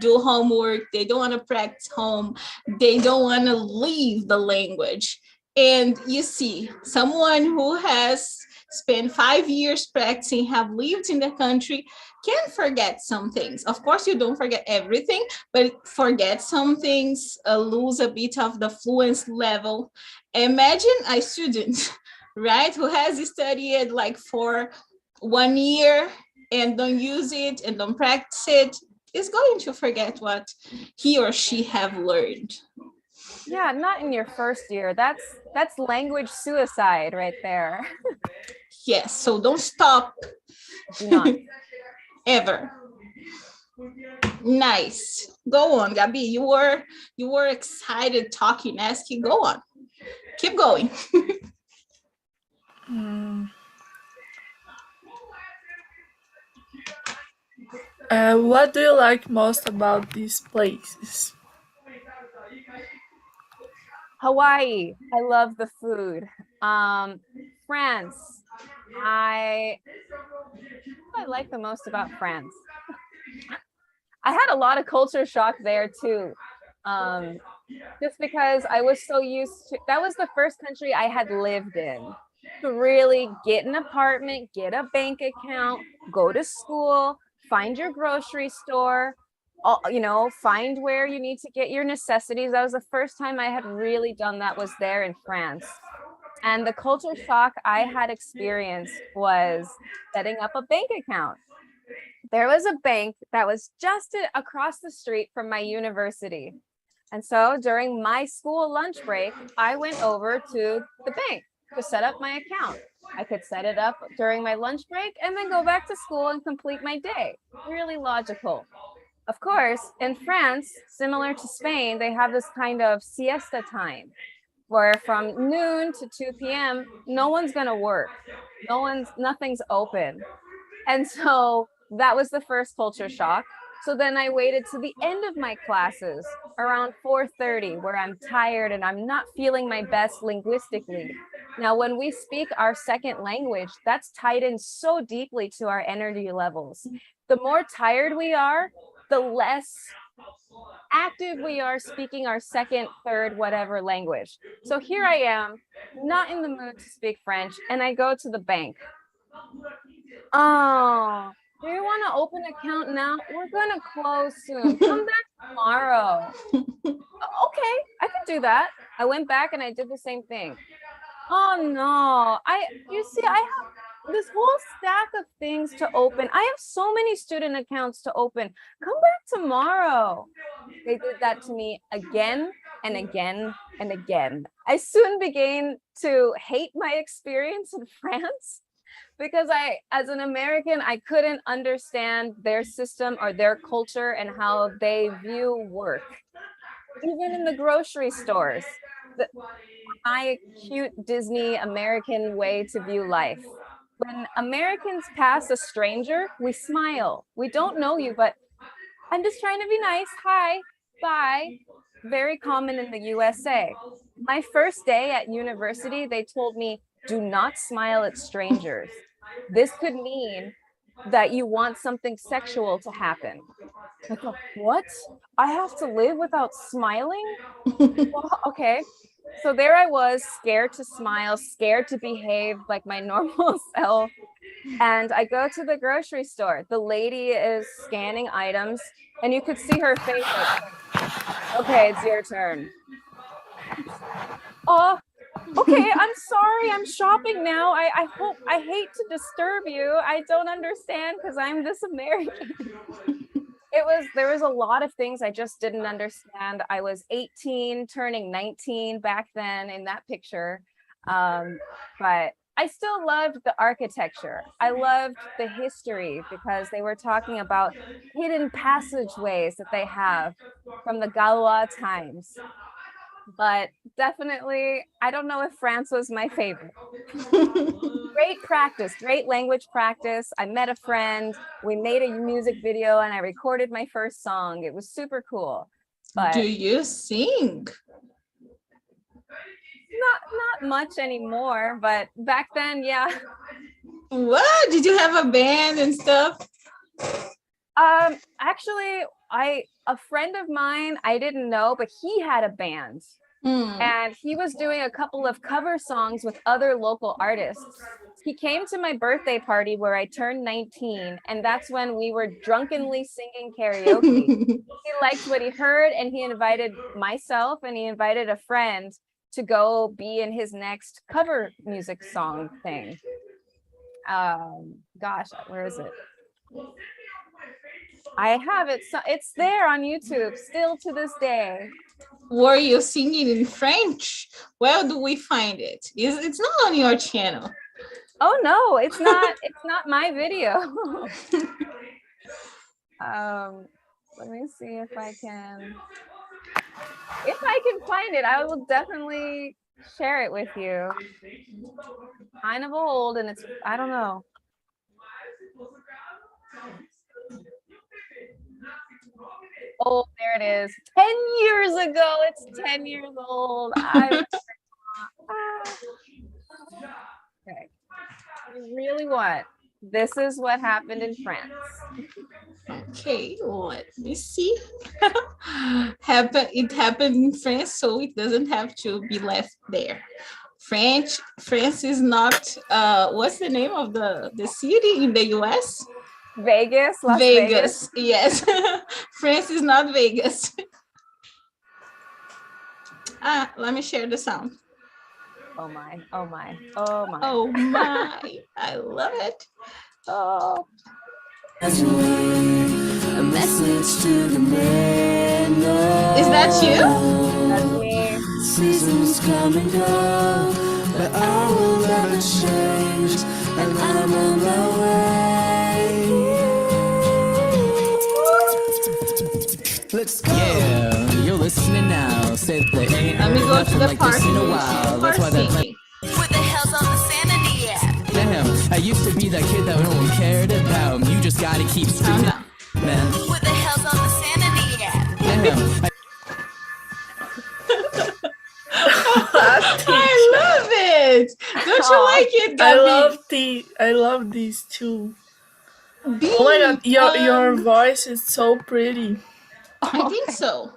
S2: do homework. They don't want to practice home. They don't want to leave the language. And you see, someone who has spent 5 years practicing, have lived in the country, can forget some things. Of course, you don't forget everything, but forget some things, lose a bit of the fluency level. Imagine a student, right, who has studied like for 1 year and don't use it and don't practice it, is going to forget what he or she have learned.
S1: Yeah, not in your first year. That's language suicide right there.
S2: Yes, so don't stop.
S1: Do not.
S2: Ever. Nice. Go on, Gabi. You were excited talking, asking. Go on. Keep going.
S3: What do you like most about these places?
S1: Hawaii. I love the food. France. I like the most about France. I had a lot of culture shock there too. Just because I was so used to, that was the first country I had lived in. To really get an apartment, get a bank account, go to school, find your grocery store, you know, find where you need to get your necessities. That was the first time I had really done that, was there in France. And the culture shock I had experienced was setting up a bank account. There was a bank that was just across the street from my university. And so during my school lunch break, I went over to the bank to set up my account. I could set it up during my lunch break and then go back to school and complete my day. Really logical. Of course, in France, similar to Spain, they have this kind of siesta time where from noon to 2 p.m., no one's going to work. Nothing's open. And so that was the first culture shock. So then I waited to the end of my classes around 4:30, where I'm tired and I'm not feeling my best linguistically. Now, when we speak our second language, that's tied in so deeply to our energy levels. The more tired we are, the less active we are speaking our second, third, whatever language. So here I am, not in the mood to speak French, and I go to the bank. Oh, do you want to open an account now? We're going to close soon. Come back tomorrow. Okay, I can do that. I went back and I did the same thing. Oh no, you see, I have this whole stack of things to open. I have so many student accounts to open. Come back tomorrow. They did that to me again and again and again. I soon began to hate my experience in France, because as an American, I couldn't understand their system or their culture and how they view work. Even in the grocery stores, my cute Disney American way to view life. When Americans pass a stranger, we smile. We don't know you, but I'm just trying to be nice. Hi, bye. Very common in the USA. My first day at university, they told me, do not smile at strangers. This could mean that you want something sexual to happen. I thought, what? I have to live without smiling? Well, okay. So there I was, scared to smile, scared to behave like my normal self. And I go to the grocery store. The lady is scanning items, and you could see her face like, okay, it's your turn. Oh, okay, I'm sorry, I'm shopping now. I hate to disturb you. I don't understand because I'm this American. There was a lot of things I just didn't understand. I was 18, turning 19 back then in that picture. But I still loved the architecture. I loved the history because they were talking about hidden passageways that they have from the Galois times. But definitely, I don't know if France was my favorite. Great practice, great language practice. I met a friend, we made a music video, and I recorded my first song. It was super cool. But
S2: do you sing?
S1: Not much anymore, but back then, yeah.
S2: What? Did you have a band and stuff?
S1: Actually, a friend of mine, I didn't know, but he had a band. And he was doing a couple of cover songs with other local artists. He came to my birthday party where I turned 19, and that's when we were drunkenly singing karaoke. He liked what he heard, and he invited myself and he invited a friend to go be in his next cover music song thing. Gosh, where is it? I have it. So it's there on YouTube still to this day.
S2: Were you singing in French? Where do we find it? It's not on your channel.
S1: Oh no, it's not. It's not my video. Let me see if I can. If I can find it, I will definitely share it with you. Kind of old, and it's, I don't know. Oh, there it is. 10 years ago. It's 10 years old. Okay. You really what? This is what happened in France.
S2: Okay, let me see. It happened in France, so it doesn't have to be left there. France is not, what's the name of the city in the US?
S1: Vegas, Las
S2: Vegas. Yes. France is not Vegas. Let me share the sound.
S1: Oh my, oh my, oh my.
S2: Oh my, I love it.
S1: Oh.
S5: A message to the man.
S2: Is that you?
S1: That's me.
S5: Seasons come and go, but I will never change, and I'm on my way. Let's go. Yeah, you're listening now. Said there ain't
S2: Let me go to
S5: nothing
S2: the
S5: like this in a
S2: party.
S5: while. That's why they're playing.
S6: What the hell's on the sanity app?
S5: Damn, I used to be that kid that no one cared about. You just gotta keep streaming, man.
S6: What the hell's on the sanity app?
S5: Damn.
S2: I love it. Don't you like it, Gabby?
S3: I love these two.
S2: Being,
S3: Oh my god, your voice is so pretty.
S2: I think so.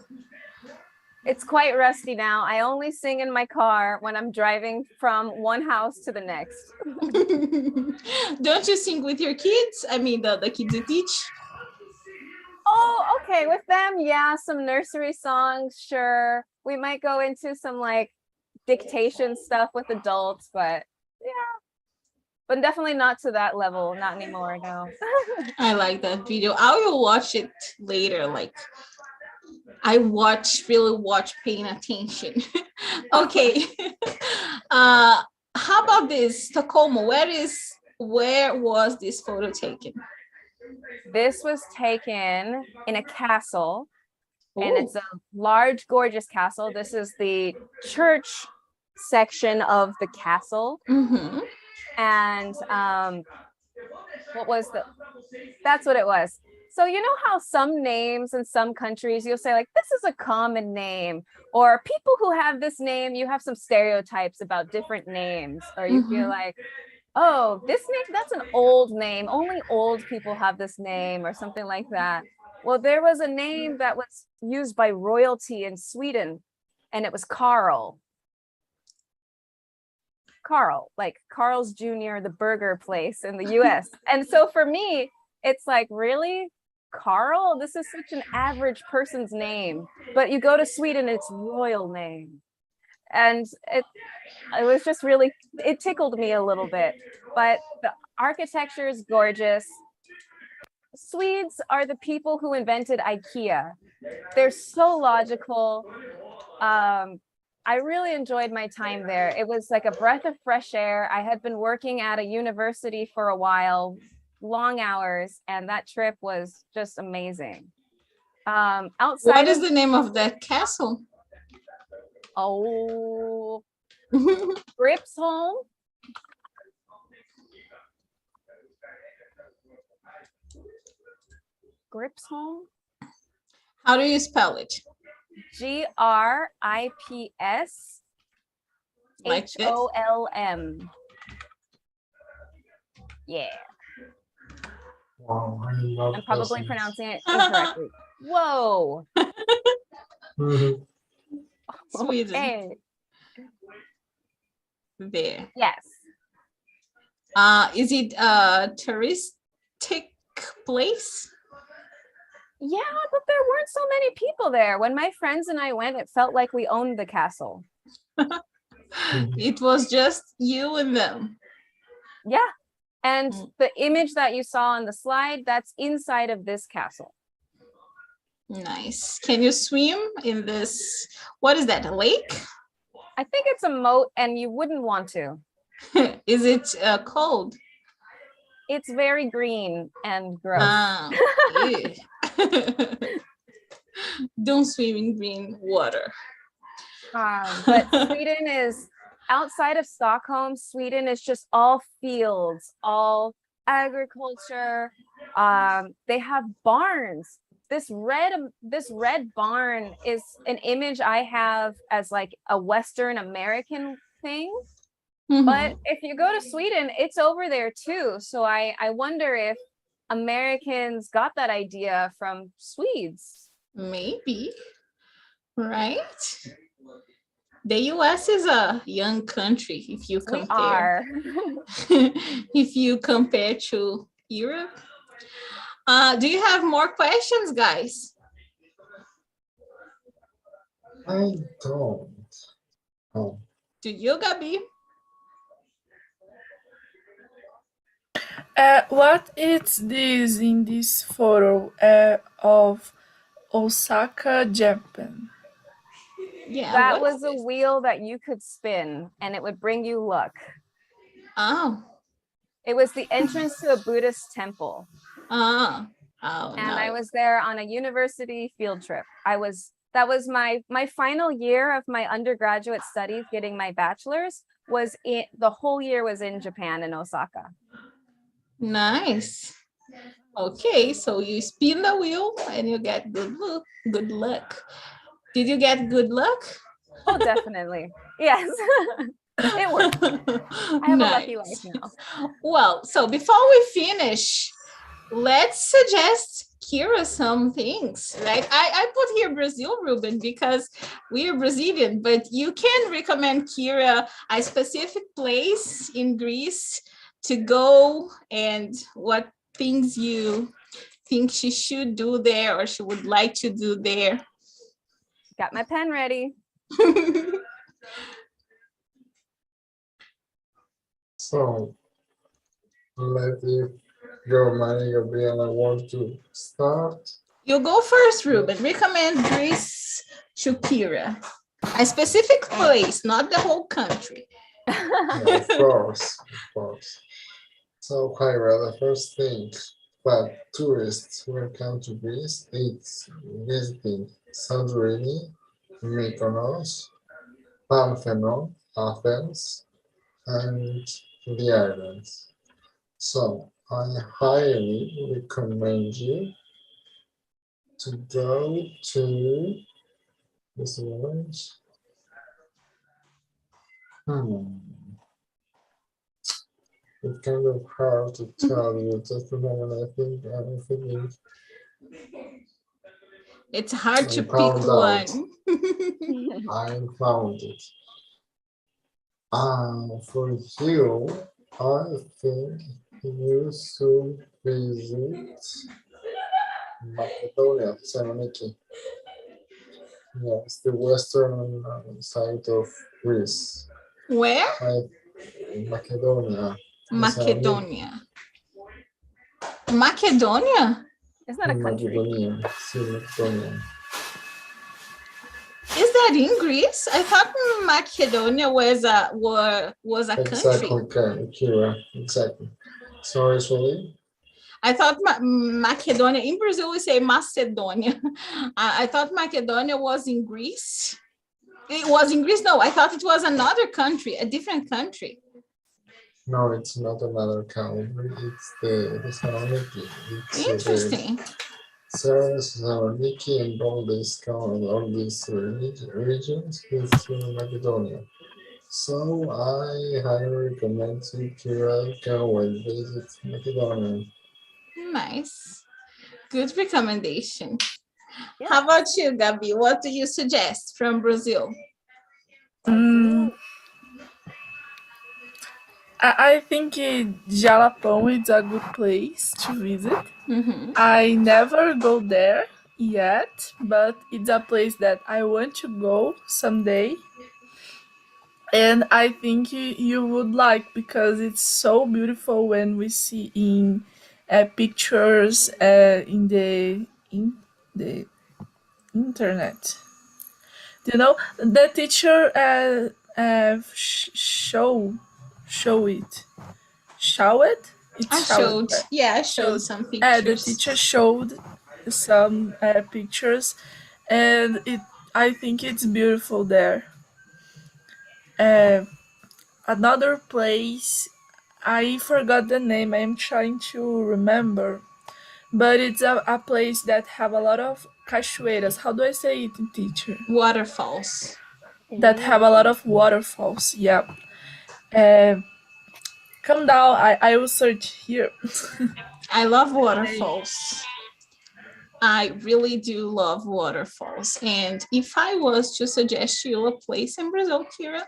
S1: It's quite rusty now. I only sing in my car when I'm driving from one house to the next.
S2: Don't you sing with your kids? I mean, the kids you teach?
S1: Oh, okay. With them, yeah, some nursery songs, sure. We might go into some like dictation stuff with adults, but yeah. But definitely not to that level, not anymore, no.
S2: I like that video. I will watch it later. Like, I really watch paying attention. Okay. How about this? Tacoma, where was this photo taken?
S1: This was taken in a castle.
S2: Ooh.
S1: And it's a large, gorgeous castle. This is the church section of the castle.
S2: Mm-hmm.
S1: And that's what it was. So you know how some names in some countries, you'll say like, this is a common name, or people who have this name, you have some stereotypes about different names, or you feel like, oh, this name, that's an old name. Only old people have this name or something like that. Well, there was a name that was used by royalty in Sweden, and it was Carl. Carl, like Carl's Jr., the burger place in the US. And so for me, it's like, really? Carl? This is such an average person's name. But you go to Sweden, it's royal name. And it was just really, it tickled me a little bit. But the architecture is gorgeous. Swedes are the people who invented IKEA. They're so logical. I really enjoyed my time there. It was like a breath of fresh air. I had been working at a university for a while, long hours, and that trip was just amazing. Outside
S2: What is the name of that castle?
S1: Oh, Gripsholm. Gripsholm.
S2: How do you spell it?
S1: Grips
S2: Like this?
S1: HOLM. Yeah,
S4: Wow, I love
S1: I'm probably
S4: puzzles.
S1: pronouncing it incorrectly. Whoa.
S4: Mhm.
S2: Sweden.
S1: Okay.
S2: There.
S1: Yes.
S2: Is it a touristic place?
S1: Yeah, but there weren't so many people there. When my friends and I went, it felt like we owned the castle.
S2: It was just you and them.
S1: Yeah. And
S2: Mm.
S1: the image that you saw on the slide, that's inside of this castle.
S2: Nice. Can you swim in this? What is that, a lake?
S1: I think it's a moat and you wouldn't want to.
S2: Is it cold?
S1: It's very green and gross.
S2: Ah, ew. Don't swim in green water.
S1: But Sweden is outside of Stockholm. Sweden is just all fields, all agriculture. They have barns. This red barn is an image I have as like a Western American thing.
S2: Mhm.
S1: But if you go to Sweden, it's over there too. So I wonder if Americans got that idea from Swedes.
S2: Maybe, right? The US is a young country if you
S1: We
S2: compare.
S1: are.
S2: If you compare to Europe. Do you have more questions, guys?
S4: I don't. Oh,
S2: Do you, Gabi?
S3: What is this in this photo of Osaka, Japan?
S2: Yeah.
S1: That
S2: what is
S1: was a
S2: this?
S1: wheel that you could spin and it would bring you luck.
S2: Oh.
S1: It was the entrance to a Buddhist temple.
S2: Oh,
S1: And
S2: no.
S1: I was there on a university field trip. That was my final year of my undergraduate studies, getting my bachelor's, the whole year was in Japan, in Osaka.
S2: Nice. Okay, so you spin the wheel and you get good luck. Did you get good luck?
S1: Oh, definitely. Yes. It worked. I have a lucky life now.
S2: Well, so before we finish, let's suggest Kyra some things, right? I put here Brazil, Ruben, because we are Brazilian, but you can recommend Kyra a specific place in Greece to go and what things you think she should do there or she would like to do there.
S1: Got my pen ready.
S4: so let me go, Maria Gabriela. Want to start?
S2: You go first, Ruben. Recommend Greece to Kyra. A specific place, not the whole country.
S4: Yeah, of course, of course. So, Kyra, the first thing that tourists will come to Greece is visiting Santorini, Mykonos, Parthenon, Athens, and the islands. So, I highly recommend you to go to this island. It's kind of hard to tell you just a moment. I'm thinking
S2: It's hard to
S4: I
S2: pick
S4: found out.
S2: one.
S4: I found it. For you, I think you should visit Macedonia, Thessaloniki. Yes, the western side of Greece.
S2: Where?
S4: Macedonia.
S2: Macedonia. Macedonia?
S1: Isn't that a country?
S4: Macedonia. Macedonia.
S2: Is that in Greece? I thought Macedonia was a
S4: Exactly,
S2: country.
S4: Kyra. Exactly. Sorry, Shelly.
S2: I thought Macedonia, in Brazil we say Macedonia. I thought Macedonia was in Greece. It was in Greece? No, I thought it was another country, a different country.
S4: No, it's not another country. It's the Thessaloniki.
S2: Interesting.
S4: Thessaloniki and all these regions is Macedonia. So I highly recommend you to go and visit Macedonia.
S2: Nice. Good recommendation.
S1: Yeah.
S2: How about you, Gabi? What do you suggest from Brazil?
S3: I think Jalapão is a good place to visit.
S2: Mhm.
S3: I never go there yet, but it's a place that I want to go someday. And I think you would like, because it's so beautiful when we see in pictures in the internet. You know, the teacher show it.
S2: I showed, I showed some
S3: The
S2: pictures.
S3: teacher showed some pictures, and I think it's beautiful there. Another place, I forgot the name. I'm trying to remember, but it's a place that have a lot of cachoeiras. How do I say it, teacher?
S2: Waterfalls.
S3: That have a lot of waterfalls. Yeah. Come down. I will search here.
S2: I love waterfalls. I really do love waterfalls. And if I was to suggest you a place in Brazil, Kyra,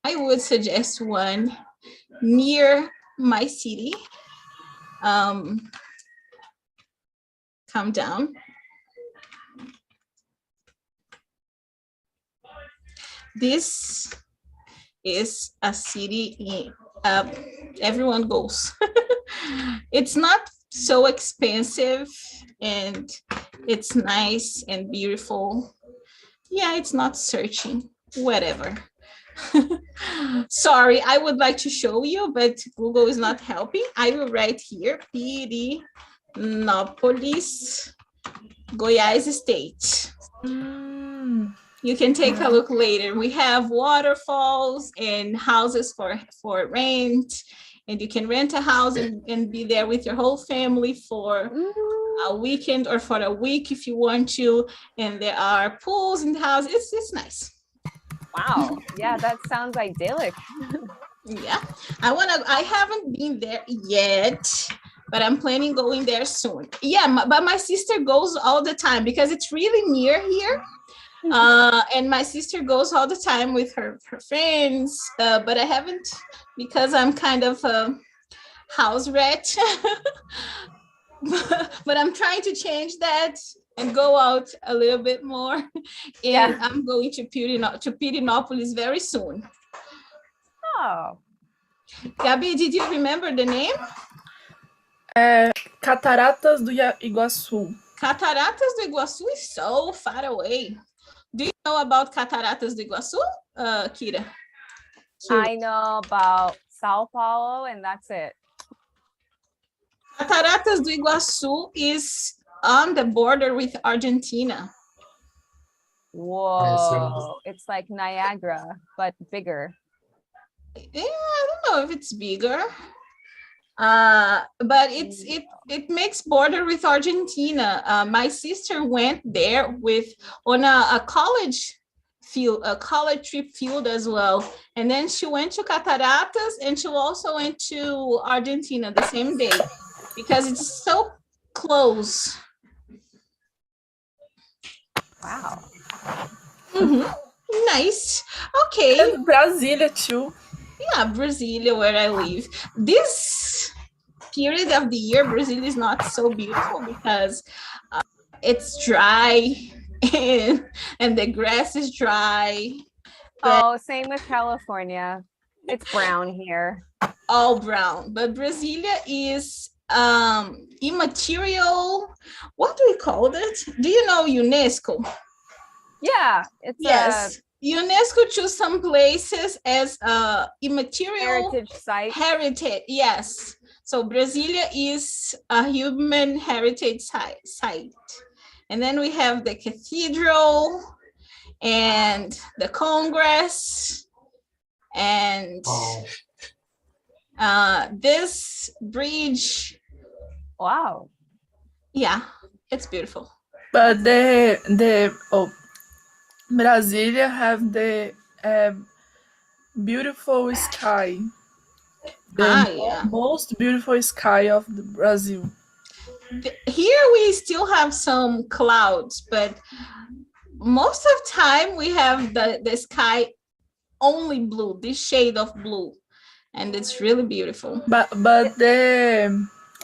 S2: I would suggest one near my city. Come down. This is a city everyone goes. It's not so expensive and it's nice and beautiful. Yeah, it's not searching, whatever. Sorry, I would like to show you, but Google is not helping. I will write here, Pirinópolis, Goiás State. You can take a look later. We have waterfalls and houses for rent, and you can rent a house and be there with your whole family for a weekend or for a week if you want to. And there are pools in the house. It's nice.
S1: Wow. Yeah, that sounds idyllic.
S2: Yeah, I haven't been there yet, but I'm planning going there soon. Yeah, but my sister goes all the time because it's really near here. And my sister goes all the time with her friends, but I haven't, because I'm kind of a house rat. But I'm trying to change that and go out a little bit more. And yeah. I'm going to Pirinópolis very soon.
S1: Oh.
S2: Gabi, did you remember the name?
S3: Cataratas do Iguaçu.
S2: Cataratas do Iguaçu is so far away. Do you know about Cataratas do Iguaçu, Kyra?
S1: I know about Sao Paulo, and that's it.
S2: Cataratas do Iguaçu is on the border with Argentina.
S1: Whoa, it's like Niagara, but bigger.
S2: Yeah, I don't know if it's bigger. But it makes border with Argentina. My sister went there on a college trip field as well, and then she went to Cataratas, and she also went to Argentina the same day because it's so close.
S1: Wow.
S2: Nice. Okay.
S3: And Brasilia too.
S2: Yeah, Brasilia, where I live. This period of the year, Brazil is not so beautiful because it's dry and the grass is dry.
S1: Oh, same with California. It's brown here.
S2: All brown. But Brasilia is immaterial. What do we call it? Do you know UNESCO?
S1: Yeah, it's
S2: Yes. UNESCO choose some places as immaterial
S1: heritage site.
S2: heritage. Yes. So Brasilia is a human heritage site. And then we have the cathedral and the Congress and this bridge.
S1: Wow.
S2: Yeah, it's beautiful.
S3: But Brasilia have the beautiful sky. The most beautiful sky of the Brazil.
S2: Here we still have some clouds, but most of the time we have the sky only blue, this shade of blue, and it's really beautiful.
S3: But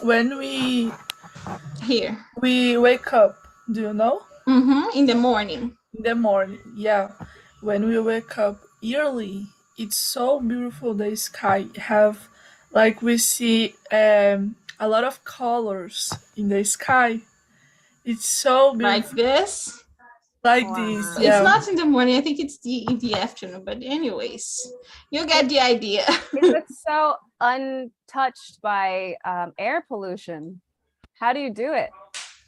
S3: when we wake up, do you know?
S2: In the morning.
S3: In the morning, yeah. When we wake up early, it's so beautiful. The sky have, like, we see a lot of colors in the sky. It's so beautiful.
S2: Like this?
S3: Like this, yeah.
S2: It's not in the morning. I think it's in the afternoon. But anyways, you get the idea.
S1: It's so untouched by air pollution. How do you do it?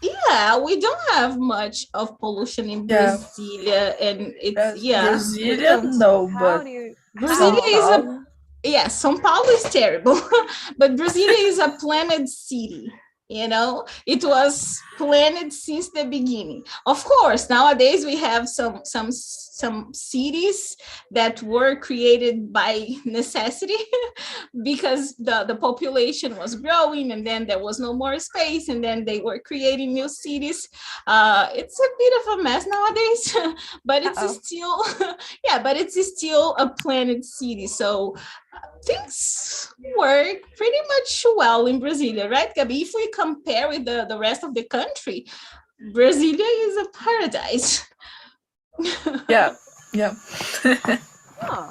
S2: Yeah, we don't have much of pollution in Brasilia, and it's
S3: Brasilia, no, but
S2: Brasilia is São Paulo is terrible, but Brasilia is a planned city. You know, it was planned since the beginning. Of course, nowadays we have some cities that were created by necessity because the population was growing, and then there was no more space, and then they were creating new cities. It's a bit of a mess nowadays, but it's still still a planned city. So things work pretty much well in Brasilia, right, Gabi? If we compare with the rest of the country, Brasilia is a paradise.
S3: Yeah.
S1: Oh.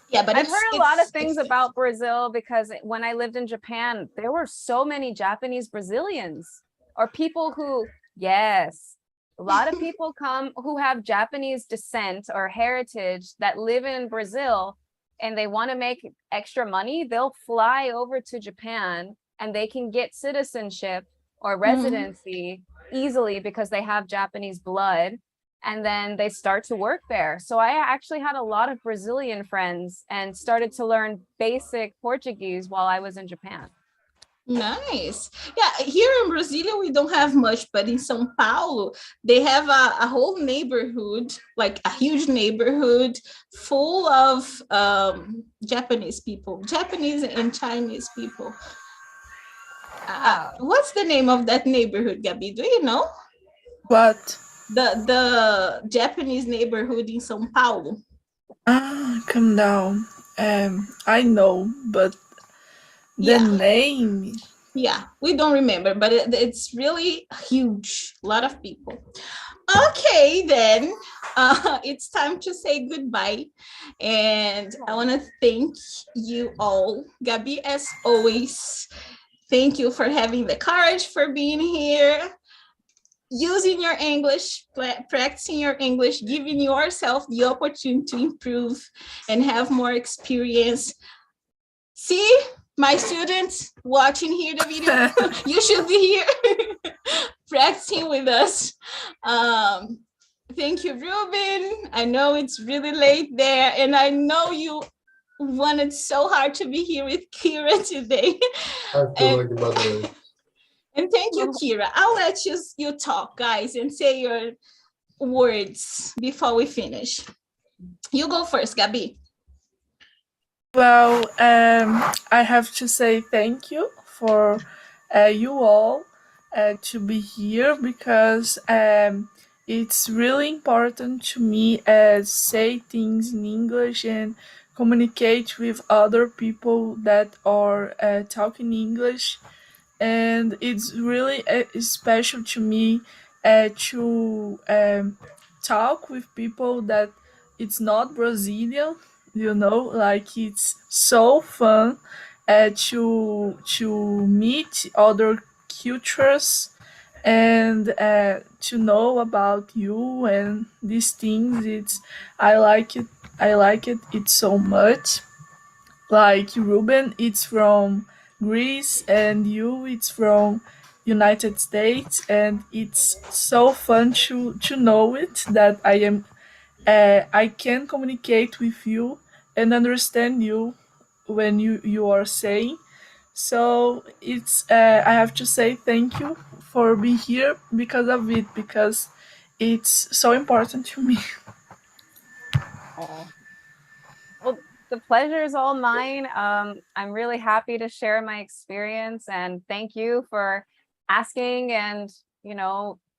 S2: Yeah, but
S1: I've heard a lot of things about Brazil because when I lived in Japan, there were so many Japanese Brazilians or people a lot of people come who have Japanese descent or heritage that live in Brazil, and they want to make extra money. They'll fly over to Japan and they can get citizenship or residency easily because they have Japanese blood. And then they start to work there. So I actually had a lot of Brazilian friends and started to learn basic Portuguese while I was in Japan.
S2: Nice. Yeah, here in Brasilia, we don't have much, but in São Paulo, they have a whole neighborhood, like a huge neighborhood full of Japanese people, Japanese and Chinese people. What's the name of that neighborhood, Gabi? Do you know?
S3: What?
S2: The Japanese neighborhood in São Paulo.
S3: Calm down. I know, but the name.
S2: Yeah, we don't remember, but it's really huge. A lot of people. Okay, then it's time to say goodbye. And I want to thank you all. Gabi, as always, thank you for having the courage for being here. Using your English, practicing your English, giving yourself the opportunity to improve and have more experience. See, my students watching here the video, you should be here practicing with us. Thank you, Ruben. I know it's really late there, and I know you wanted so hard to be here with Kyra today.
S4: I feel like about it.
S2: And thank you, Kyra. I'll let you talk, guys, and say your words before we finish. You go first, Gabi.
S3: Well, I have to say thank you for you all to be here because it's really important to me say things in English and communicate with other people that are talking English. And it's really special to me to talk with people that it's not Brazilian, like it's so fun to meet other cultures and to know about you and these things. It's so much. Like Ruben, it's from Greece, and you, it's from United States, and it's so fun to know it that I can communicate with you and understand you when you are saying. So it's I have to say thank you for being here because of it, because it's so important to me.
S1: Oh. Well, the pleasure is all mine. I'm really happy to share my experience, and thank you for asking and,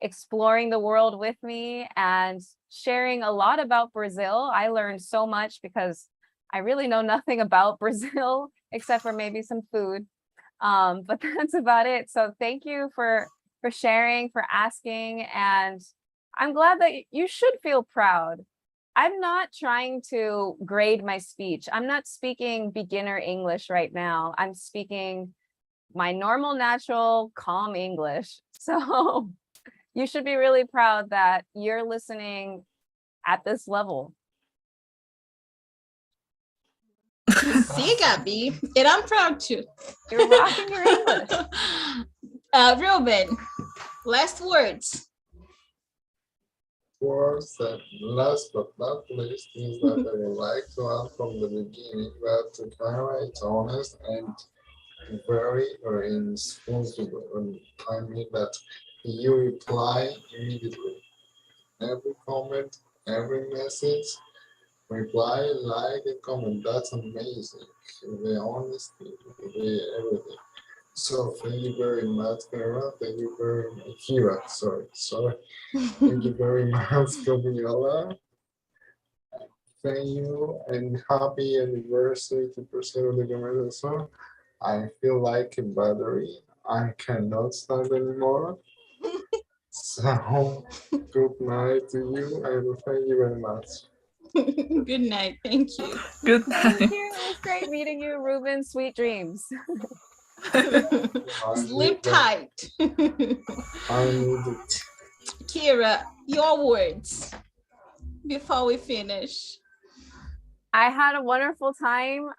S1: exploring the world with me and sharing a lot about Brazil. I learned so much because I really know nothing about Brazil except for maybe some food. But that's about it. So thank you for sharing, for asking, and I'm glad that you should feel proud. I'm not trying to grade my speech. I'm not speaking beginner English right now. I'm speaking my normal, natural, calm English. So you should be really proud that you're listening at this level.
S2: See, Gabby, and I'm proud too.
S1: You're rocking your English.
S2: Ruben, last words.
S4: First and last but not least is that I would like to add from the beginning that Kyra is honest and very responsible. I mean that you reply immediately. Every comment, every message, reply, like, and comment. That's amazing. The honesty, the everything. So thank you very much, Kyra. Thank you very much, Kira. Sorry. Thank you very much, Gabriela. Thank you and happy anniversary to Parceiro de Conversação. I feel like a battery. I cannot stand anymore. So good night to you and thank you very much.
S2: Good night. Thank you.
S3: Good
S1: Thank
S3: night.
S1: you. It was great meeting you, Ruben. Sweet dreams.
S2: Sleep tight.
S4: I need it.
S2: Kyra, your words before we finish.
S1: I had a wonderful time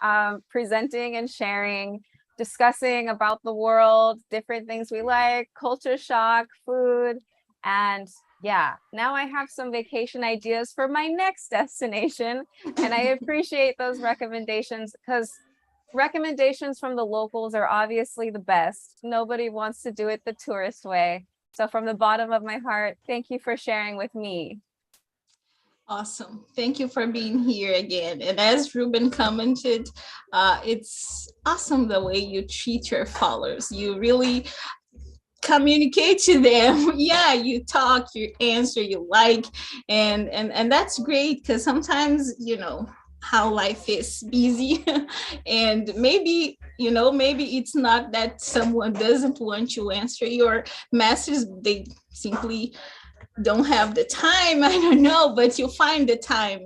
S1: presenting and sharing, discussing about the world, different things we like, culture shock, food, and yeah, now I have some vacation ideas for my next destination, and I appreciate those recommendations because recommendations from the locals are obviously the best. Nobody wants to do it the tourist way. So from the bottom of my heart, thank you for sharing with me.
S2: Awesome. Thank you for being here again. And as Ruben commented, it's awesome the way you treat your followers. You really communicate to them. Yeah, you talk, you answer, you like, and that's great because sometimes, how life is busy and maybe it's not that someone doesn't want to answer your message, they simply don't have the time. I don't know, but you find the time,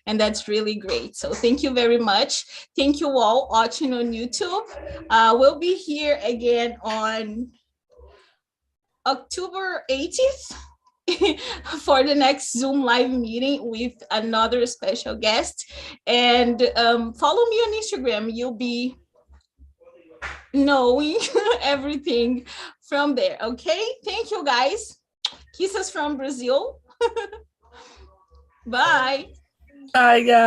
S2: and that's really great. So thank you very much. Thank you all watching on YouTube. We'll be here again on October 18th for the next Zoom live meeting with another special guest. And follow me on Instagram. You'll be knowing everything from there. Okay, thank you guys. Kisses from Brazil. Bye.
S3: Bye, guys.